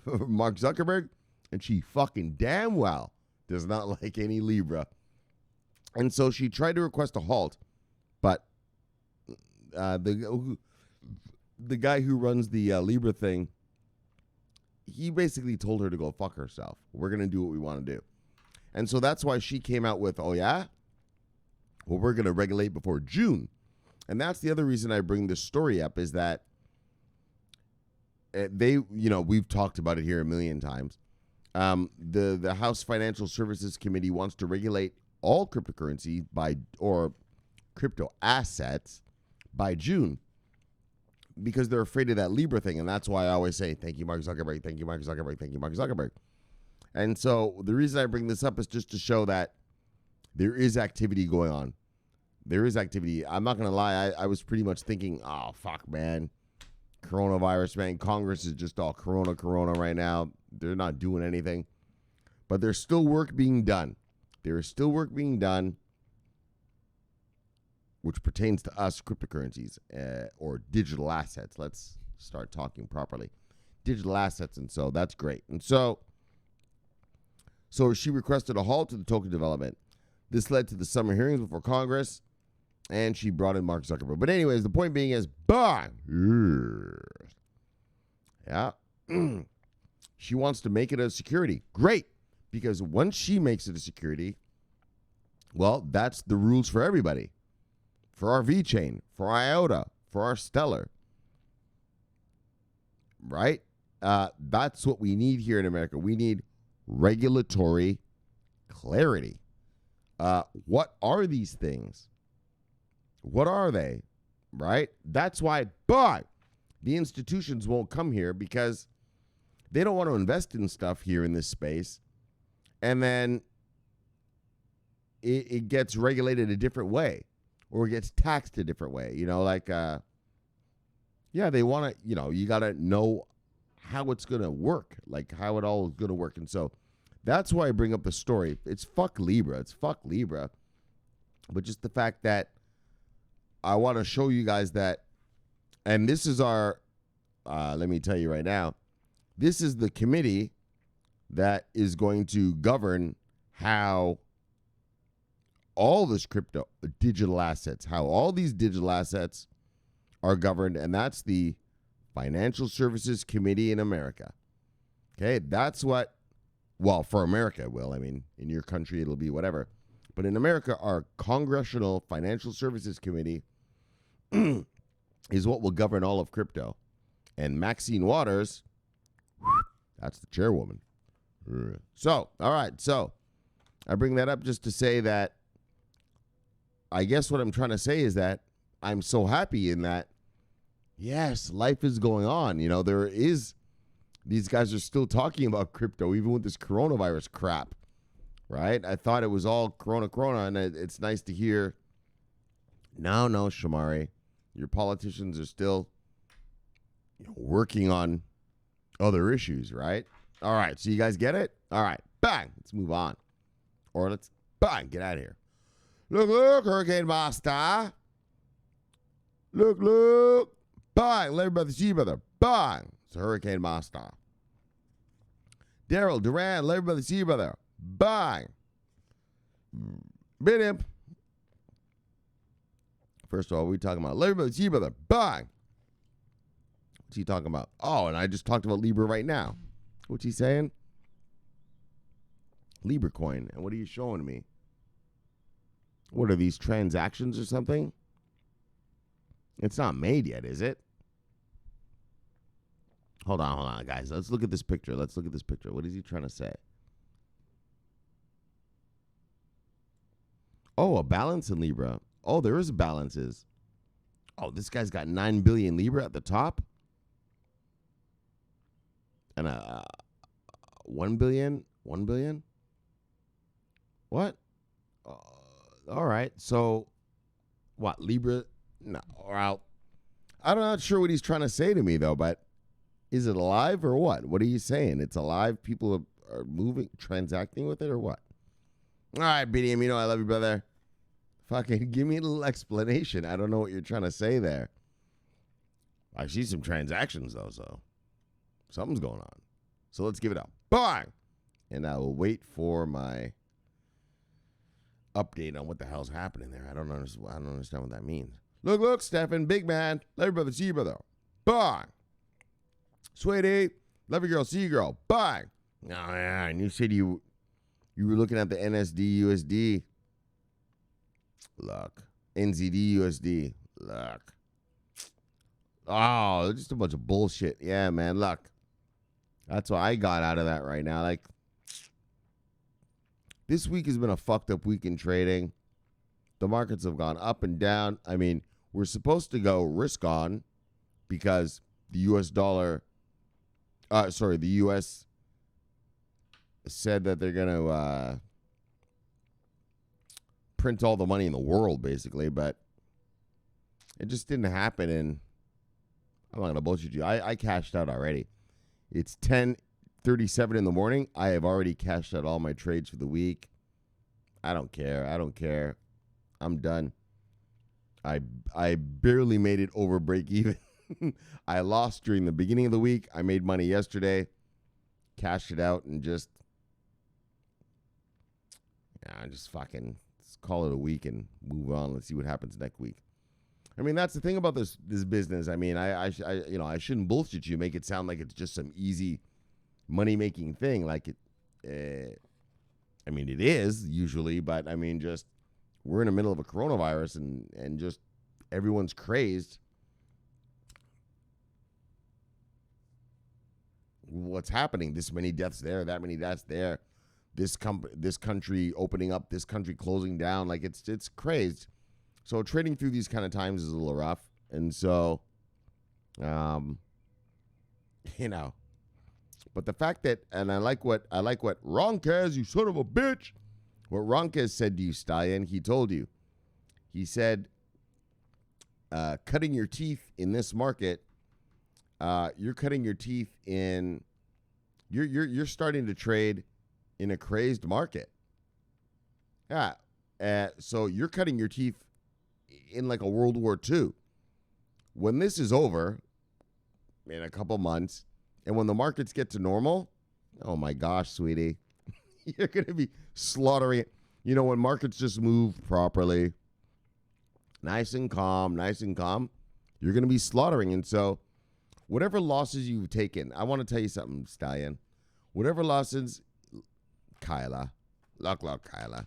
Mark Zuckerberg, and she fucking damn well does not like any Libra. And so she tried to request a halt, but the guy who runs the Libra thing, he basically told her to go fuck herself. We're going to do what we want to do. And so that's why she came out with, oh yeah? Well, we're going to regulate before June. And that's the other reason I bring this story up is that we've talked about it here a million times. The House Financial Services Committee wants to regulate all cryptocurrency or crypto assets by June, because they're afraid of that Libra thing. And that's why I always say, thank you, Mark Zuckerberg, thank you, Mark Zuckerberg, thank you, Mark Zuckerberg. And so the reason I bring this up is just to show that there is activity going on. There is activity. I'm not going to lie. I was pretty much thinking, oh, fuck, man. Coronavirus, man. Congress is just all corona right now. They're not doing anything. But there's still work being done. There is still work being done, which pertains to us cryptocurrencies or digital assets. Let's start talking properly. Digital assets, and so that's great. And so she requested a halt to the token development. This led to the summer hearings before Congress, and she brought in Mark Zuckerberg. But anyways, the point being is, bang! Yeah. She wants to make it a security. Great. Because once she makes it a security, well, that's the rules for everybody. For our VeChain, for our IOTA, for our Stellar. Right? That's what we need here in America. We need regulatory clarity. What are these things? What are they? Right? That's why, but the institutions won't come here because they don't want to invest in stuff here in this space. And then it gets regulated a different way or it gets taxed a different way. You know, like, they want to, you got to know how it's going to work, like how it all is going to work. And so that's why I bring up the story. It's fuck Libra. But just the fact that I want to show you guys that, and this is our, let me tell you right now, this is the committee that is going to govern how all this crypto digital assets, how all these digital assets are governed, and that's the Financial Services Committee in America. Okay, that's what, well, for America it will. I mean, in your country it'll be whatever. But in America, our Congressional Financial Services Committee is what will govern all of crypto. And Maxine Waters, that's the chairwoman. So, all right. So, I bring that up just to say that I guess what I'm trying to say is that I'm so happy in that, yes, life is going on. You know, these guys are still talking about crypto, even with this coronavirus crap, right? I thought it was all corona, and it's nice to hear, no, Shomari, your politicians are still working on other issues, right? All right, so you guys get it? All right, bang, let's move on. Or let's, bang, get out of here. Look, Hurricane Master. Look, bang, let everybody see, brother. Bang, it's Hurricane Master. Daryl, Duran, let everybody see, brother. Bang. Bit imp. First of all, we talking about let everybody see, brother. Bang. What's he talking about? Oh, and I just talked about Libra right now. What's he saying? Libra coin. And what are you showing me? What are these transactions or something? It's not made yet, is it? Hold on, guys. Let's look at this picture. What is he trying to say? Oh, a balance in Libra. Oh, there is balances. Oh, this guy's got 9 billion Libra at the top. And 1 billion? 1 billion? What? All right. So, what? Libra? No. Well, I'm not sure what he's trying to say to me, though, but is it alive or what? What are you saying? It's alive? People are moving, transacting with it or what? All right, BDM, you know I love you, brother. Fucking give me a little explanation. I don't know what you're trying to say there. I see some transactions, though, so something's going on. So let's give it up. Bang! And I will wait for my update on what the hell's happening there. I don't understand what that means. Look, Stefan, big man. Love your brother, see you, brother. Bang! Sweetie, love your girl, see you, girl. Bang! Oh, yeah, and you said you were looking at the NSD USD. Look. NZD USD. Look. Oh, just a bunch of bullshit. Yeah, man, look. That's what I got out of that right now. Like, this week has been a fucked up week in trading. The markets have gone up and down. I mean, we're supposed to go risk on because the U.S. dollar, the U.S. said that they're going to print all the money in the world, basically, but it just didn't happen, and I'm not going to bullshit you. I cashed out already. It's 10:37 in the morning. I have already cashed out all my trades for the week. I don't care. I'm done. I barely made it over break even. I lost during the beginning of the week. I made money yesterday, cashed it out, and just fucking call it a week and move on. Let's see what happens next week. I mean, that's the thing about this business. I mean, I shouldn't bullshit you, make it sound like it's just some easy money-making thing. Like it, I mean, it is usually, but I mean, just we're in the middle of a coronavirus and just everyone's crazed. What's happening? This many deaths there, that many deaths there. This country opening up, this country closing down. Like it's crazed. So trading through these kind of times is a little rough. And so, but the fact that, and I like what Ronkez, you son of a bitch, what Ronkez said to you, Stallion, he told you, he said, cutting your teeth in this market, you're cutting your teeth in, you're starting to trade in a crazed market. Yeah. So you're cutting your teeth in like a World War II. When this is over in a couple months, and when the markets get to normal, oh my gosh, sweetie, you're going to be slaughtering it. You know, when markets just move properly, nice and calm, You're going to be slaughtering. And so whatever losses you've taken, I want to tell you something, Stallion. Whatever losses, Kyla, look, Kyla.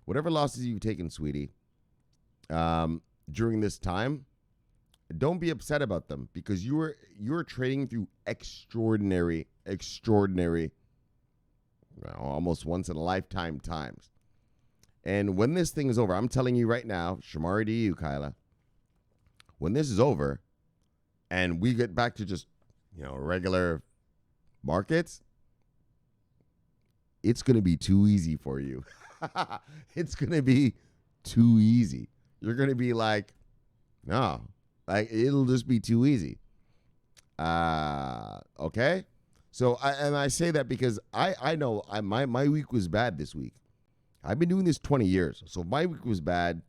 Whatever losses you've taken, sweetie, during this time, don't be upset about them because you're trading through extraordinary, almost once in a lifetime times. And when this thing is over, I'm telling you right now, Shomari to you, Kyla, when this is over and we get back to just, regular markets, it's going to be too easy for you. It's going to be too easy. You're going to be like, no, it'll just be too easy. Okay? So, I say that because I know my week was bad this week. I've been doing this 20 years. So my week was bad.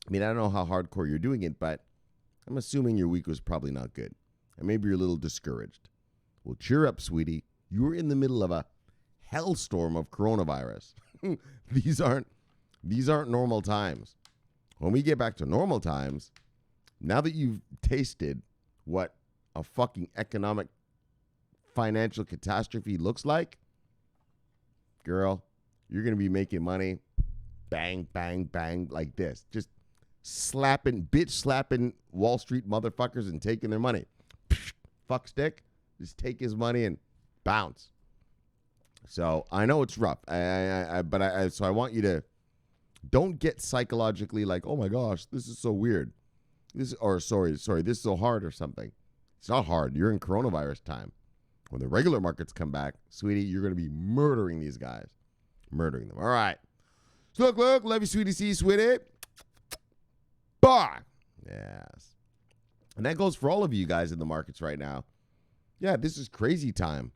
I mean, I don't know how hardcore you're doing it, but I'm assuming your week was probably not good. And maybe you're a little discouraged. Well, cheer up, sweetie. You're in the middle of a hellstorm of coronavirus. These aren't normal times. When we get back to normal times, now that you've tasted what a fucking economic financial catastrophe looks like, girl, you're going to be making money, bang, bang, bang, like this. Just bitch slapping Wall Street motherfuckers and taking their money. Fuck stick, just take his money and bounce. So I know it's rough, so I want you to don't get psychologically like, oh my gosh, this is so weird. This is so hard or something. It's not hard. You're in coronavirus time. When the regular markets come back, sweetie, you're going to be murdering these guys. Murdering them. All right. So look, love you, sweetie, see you, sweetie. Bye. Yes. And that goes for all of you guys in the markets right now. Yeah, this is crazy time.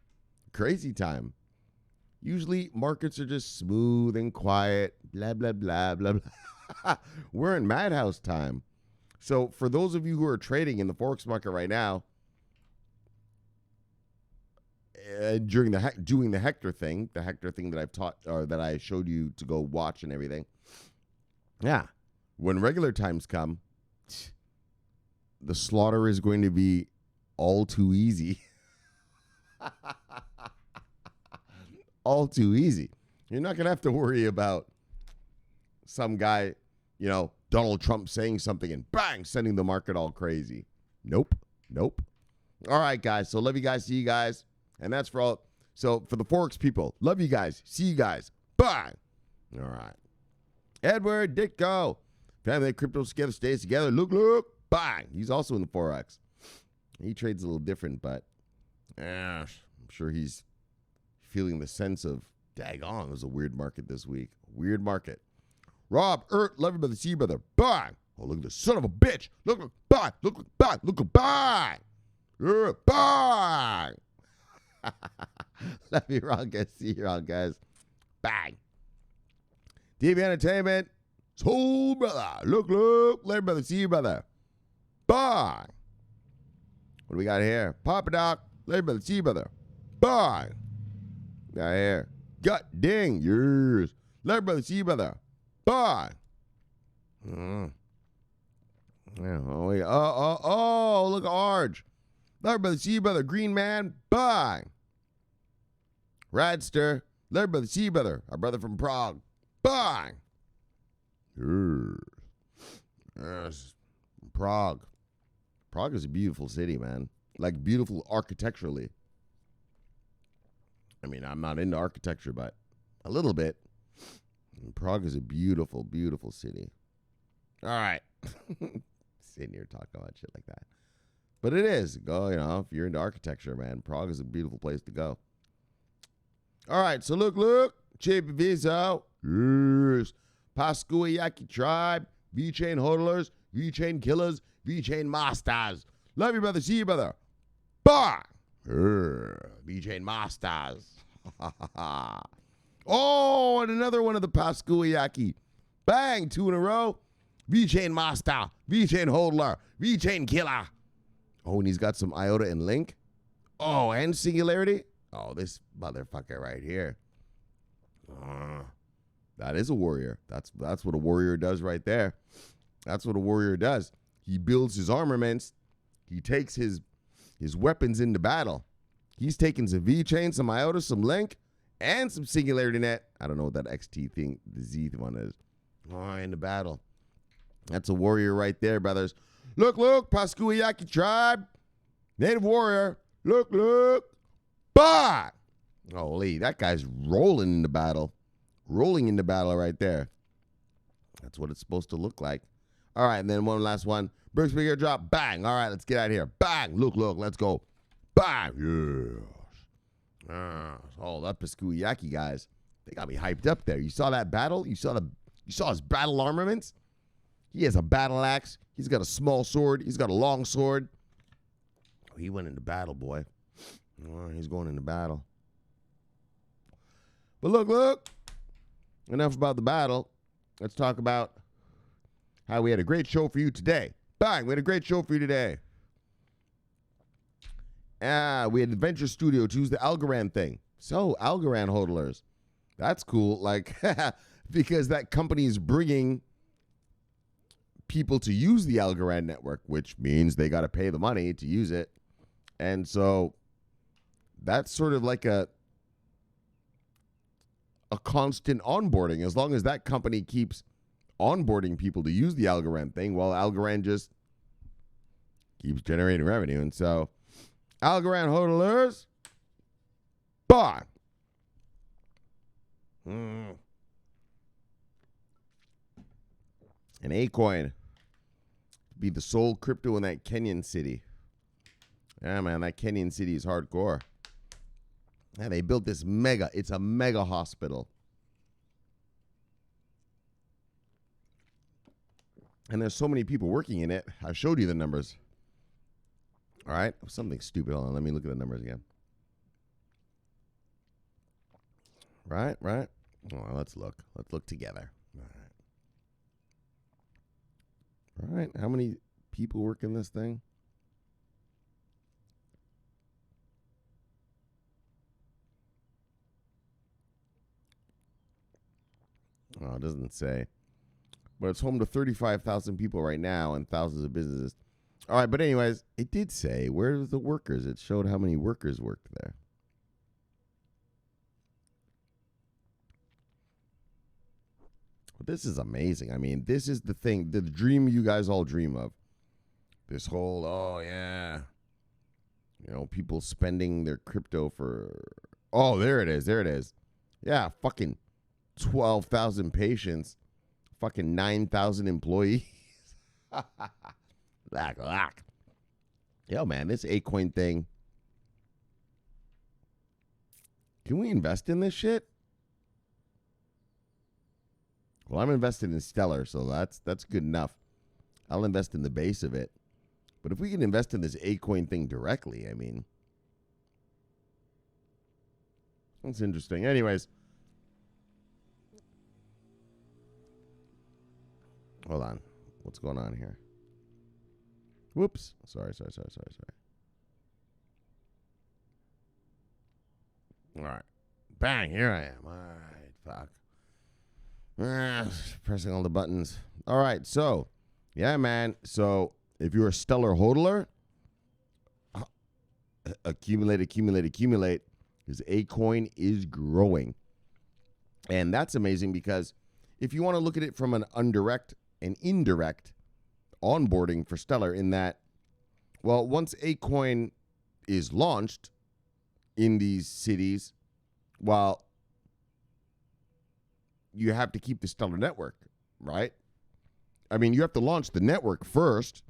Crazy time. Usually markets are just smooth and quiet, blah, blah, blah, blah, blah. We're in madhouse time. So for those of you who are trading in the Forex market right now, during doing the Hector thing that I've taught, or that I showed you to go watch and everything. Yeah. When regular times come, the slaughter is going to be all too easy. All too easy. You're not going to have to worry about some guy, Donald Trump saying something and bang, sending the market all crazy. Nope. All right, guys. So love you guys. See you guys. And that's for all. So for the Forex people, love you guys. See you guys. Bye. All right. Edward Ditko. Family crypto together stays together. Look. Bye. He's also in the Forex. He trades a little different, but I'm sure he's feeling the sense of, daggone, it was a weird market this week. Weird market. Rob, love you, brother. See you, brother. Bye. Oh, look at this son of a bitch. Look, bye. Look, bye. Bye. Love you, wrong guys. See you, wrong guys. Bang. DB Entertainment. Soul brother. Look. Later, brother. See you, brother. Bye. What do we got here? Papa Doc. Later, brother. See you, brother. Bye. Got here. Gut ding. Yes. Later, brother. See you, brother. Bye. Yeah. Oh, look at Arj. Later, brother. See you, brother. Green man. Bye. Radster. Later, brother. See you, brother. Our brother from Prague. Bye. Yes. Prague. Prague is a beautiful city, man. Like, beautiful architecturally. I mean, I'm not into architecture, but a little bit. And Prague is a beautiful, beautiful city. All right. Sitting here talking about shit like that. But it is. Go, if you're into architecture, man, Prague is a beautiful place to go. All right. So look. Cheap Visa. Yes. Pascuayaki tribe. V-Chain hodlers. V-Chain killers. V-Chain masters. Love you, brother. See you, brother. Bye. V-Chain masters. Oh, and another one of the Pascuayaki. Bang. 2 in a row. V-Chain master. V-Chain hodler. V-Chain killer. Oh, and he's got some IOTA and Link. Oh, and Singularity. Oh, this motherfucker right here. That is a warrior. That's what a warrior does right there. That's what a warrior does. He builds his armaments. He takes his weapons into battle. He's taking some V-Chain, some IOTA, some Link, and some Singularity Net. I don't know what that XT thing, the Z one is. Oh, into battle. That's a warrior right there, brothers. Look, Paskuyaki tribe. Native warrior. Look. Bah! Holy, that guy's rolling into battle. Rolling into battle right there. That's what it's supposed to look like. All right, and then one last one. Brooks big air drop. Bang. All right, let's get out of here. Bang. Look, let's go. Bang. Yes. Oh, that Paskuyaki guys. They got me hyped up there. You saw that battle? You saw his battle armaments? He has a battle axe. He's got a small sword. He's got a long sword. Oh, he went into battle, boy. Oh, he's going into battle. But look. Enough about the battle. Let's talk about how we had a great show for you today. Bang, we had a great show for you today. We had Adventure Studio choose the Algorand thing. So, Algorand hodlers. That's cool. Like, because that company is bringing people to use the Algorand network, which means they got to pay the money to use it. And so that's sort of like a constant onboarding. As long as that company keeps onboarding people to use the Algorand thing, well, Algorand just keeps generating revenue. And so, Algorand hodlers, bye. And Akoin be the sole crypto in that Kenyan city. Yeah, man, that Kenyan city is hardcore. Yeah, they built this it's a mega hospital. And there's so many people working in it. I showed you the numbers. All right, something stupid. Hold on, let me look at the numbers again. Right. Oh, let's look. Let's look together. All right. How many people work in this thing? Oh, it doesn't say. But it's home to 35,000 people right now and thousands of businesses. All right, but anyways, it did say, where's the workers? It showed how many workers worked there. But this is amazing. I mean, this is the thing, the dream you guys all dream of. This whole, oh, yeah. You know, people spending their crypto for, oh, there it is. Yeah, fucking 12,000 patients. Fucking 9,000 employees. Lack. Yo, man, this Akoin thing. Can we invest in this shit? Well, I'm invested in Stellar, so that's good enough. I'll invest in the base of it. But if we can invest in this Akoin thing directly, I mean, that's interesting. Anyways. Hold on. What's going on here? Whoops. Sorry. All right. Bang. Here I am. All right. Fuck. Pressing all the buttons. All right. So, yeah, man. So, if you're a Stellar hodler, accumulate. Because Akoin is growing. And that's amazing because if you want to look at it from an indirect onboarding for Stellar in that, well, once Akoin is launched in these cities, well, you have to keep the Stellar network, right? I mean, you have to launch the network first,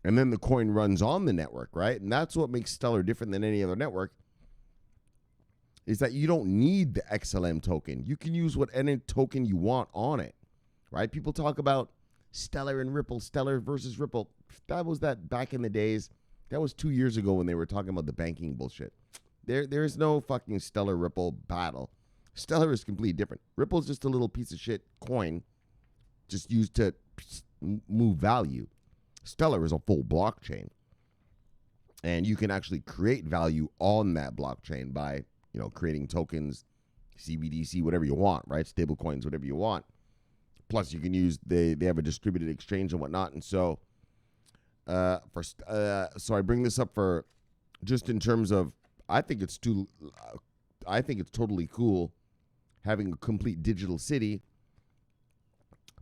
and then the coin runs on the network, right? And that's what makes Stellar different than any other network, is that you don't need the XLM token. You can use what any token you want on it, right? People talk about Stellar and Ripple, Stellar versus Ripple. That was that back in the days. That was 2 years ago when they were talking about the banking bullshit. There is no fucking Stellar Ripple battle. Stellar is completely different. Ripple's just a little piece of shit coin just used to move value. Stellar is a full blockchain. And you can actually create value on that blockchain by, you know, creating tokens, CBDC, whatever you want, right? Stable coins, whatever you want. Plus, you can use, they have a distributed exchange and whatnot. And so So I bring this up for just in terms of I think it's totally cool having a complete digital city.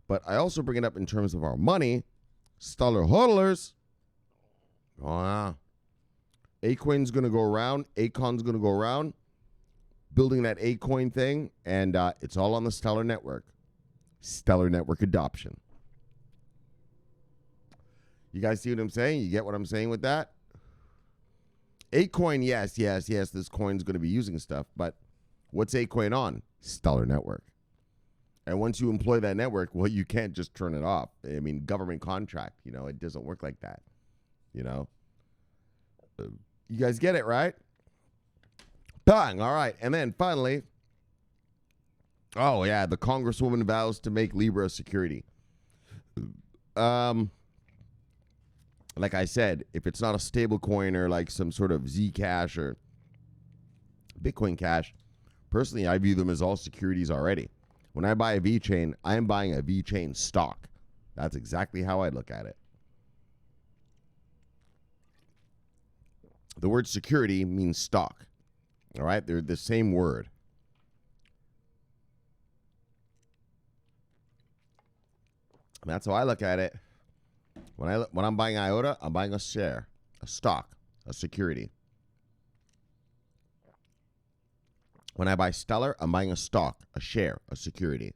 But I also bring it up in terms of our money. Stellar hodlers. Oh, yeah. Akoin's going to go around. Akon's going to go around building that Akoin thing. And it's all on the Stellar Network. Stellar Network adoption. You guys see what I'm saying? You get what I'm saying with that? Akoin, yes. This coin's going to be using stuff. But what's Akoin on? Stellar Network. And once you employ that network, well, you can't just turn it off. I mean, government contract, it doesn't work like that, You guys get it, right? Bang, all right. And then finally, the Congresswoman vows to make Libra a security. Like I said, if it's not a stable coin or like some sort of Zcash or Bitcoin Cash, personally, I view them as all securities already. When I buy a VeChain, I am buying a VeChain stock. That's exactly how I look at it. The word security means stock. All right? They're the same word. And that's how I look at it. When I'm buying IOTA, I'm buying a share, a stock, a security. When I buy Stellar, I'm buying a stock, a share, a security.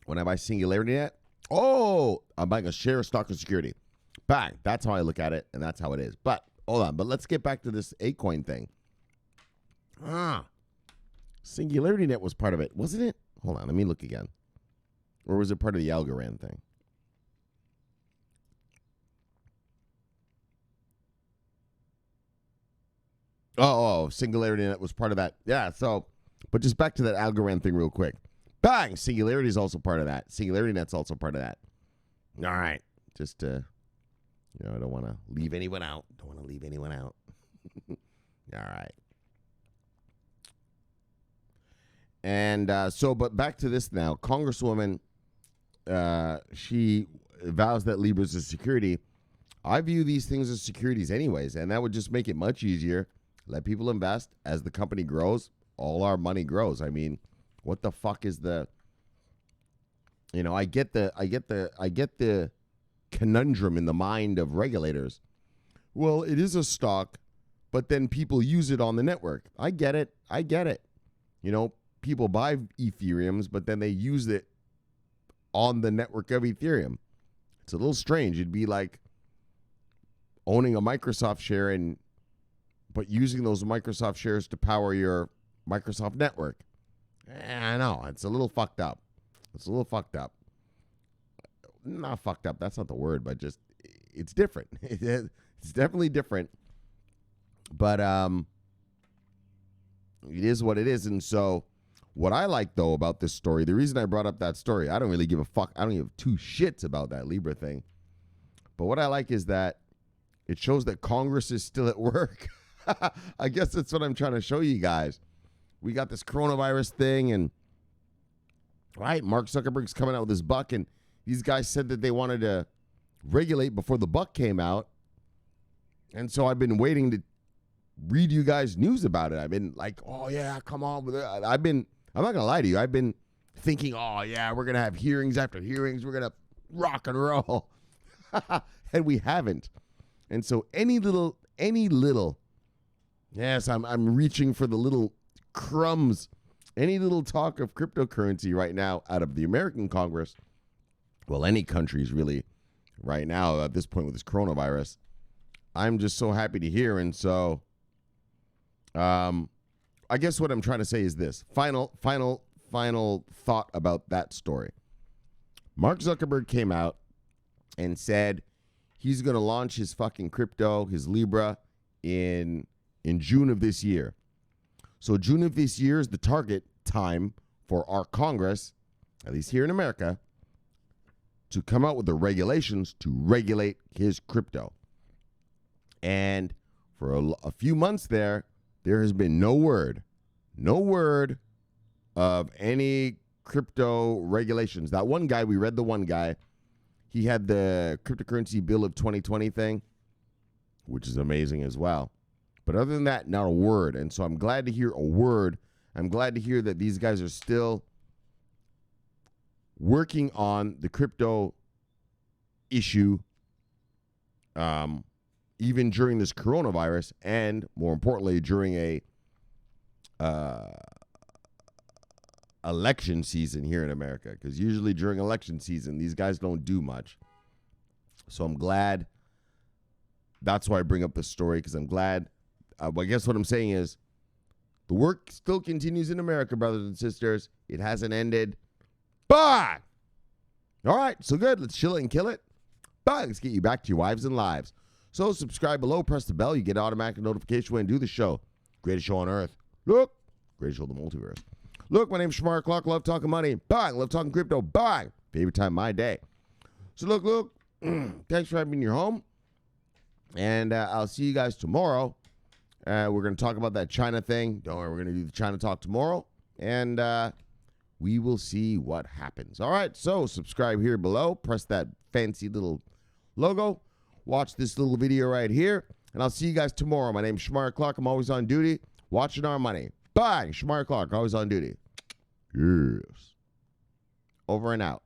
When I buy SingularityNet, I'm buying a share, a stock, a security. Bang. That's how I look at it, and that's how it is. But, hold on. But let's get back to this Akoin thing. SingularityNet was part of it, wasn't it? Hold on. Let me look again. Or was it part of the Algorand thing? SingularityNet was part of that. Yeah, but just back to that Algorand thing real quick. Bang! Singularity is also part of that. SingularityNet's also part of that. All right. Just, I don't want to leave anyone out. All right. And but back to this now. Congresswoman, she vows that Libra's a security. I view these things as securities anyways, and that would just make it much easier. Let people invest. As the company grows, all our money grows. I mean, what the fuck is the... I get the conundrum in the mind of regulators. Well, it is a stock, but then people use it on the network. I get it. People buy Ethereums, but then they use it on the network of Ethereum. It's a little strange. It'd be like owning a Microsoft share but using those Microsoft shares to power your Microsoft network. I know. It's a little fucked up. Not fucked up. That's not the word, but just it's different. It's definitely different. But it is what it is. And so what I like, though, about this story, the reason I brought up that story, I don't really give a fuck. I don't give two shits about that Libra thing. But what I like is that it shows that Congress is still at work. I guess that's what I'm trying to show you guys. We got this coronavirus thing, and right, Mark Zuckerberg's coming out with his buck, and these guys said that they wanted to regulate before the buck came out. And so I've been waiting to read you guys news about it. I've been like, oh yeah, come on with it. I'm not gonna lie to you. I've been thinking, oh yeah, we're gonna have hearings after hearings. We're gonna rock and roll. And we haven't. And so any little, yes, I'm reaching for the little crumbs. Any little talk of cryptocurrency right now out of the American Congress, well, any countries really right now at this point with this coronavirus, I'm just so happy to hear. And so I guess what I'm trying to say is this. Final thought about that story. Mark Zuckerberg came out and said he's going to launch his fucking crypto, his Libra, in June of this year. So June of this year is the target time for our Congress, at least here in America, to come out with the regulations to regulate his crypto. And for a few months there has been no word of any crypto regulations. That one guy, we read the one guy. He had the cryptocurrency bill of 2020 thing, which is amazing as well. But other than that, not a word. And so I'm glad to hear a word. I'm glad to hear that these guys are still working on the crypto issue, even during this coronavirus, and more importantly, during a election season here in America. Because usually during election season, these guys don't do much. So I'm glad. That's why I bring up this story, because I'm glad. I guess what I'm saying is the work still continues in America, brothers and sisters. It hasn't ended. Bye! All right, so good. Let's chill it and kill it. Bye. Let's get you back to your wives and lives. So subscribe below, press the bell. You get automatic notification when I do the show. Greatest show on earth. Look. Greatest show in the multiverse. Look, my name's Shomari Clarke. Love talking money. Bye. Love talking crypto. Bye. Favorite time of my day. So look. Thanks for having me in your home. And I'll see you guys tomorrow. We're going to talk about that China thing. Don't worry, we're going to do the China talk tomorrow. And we will see what happens. All right, so subscribe here below. Press that fancy little logo. Watch this little video right here. And I'll see you guys tomorrow. My name's Shomari Clarke. I'm always on duty. Watching our money. Bye. Shomari Clarke, always on duty. Yes. Over and out.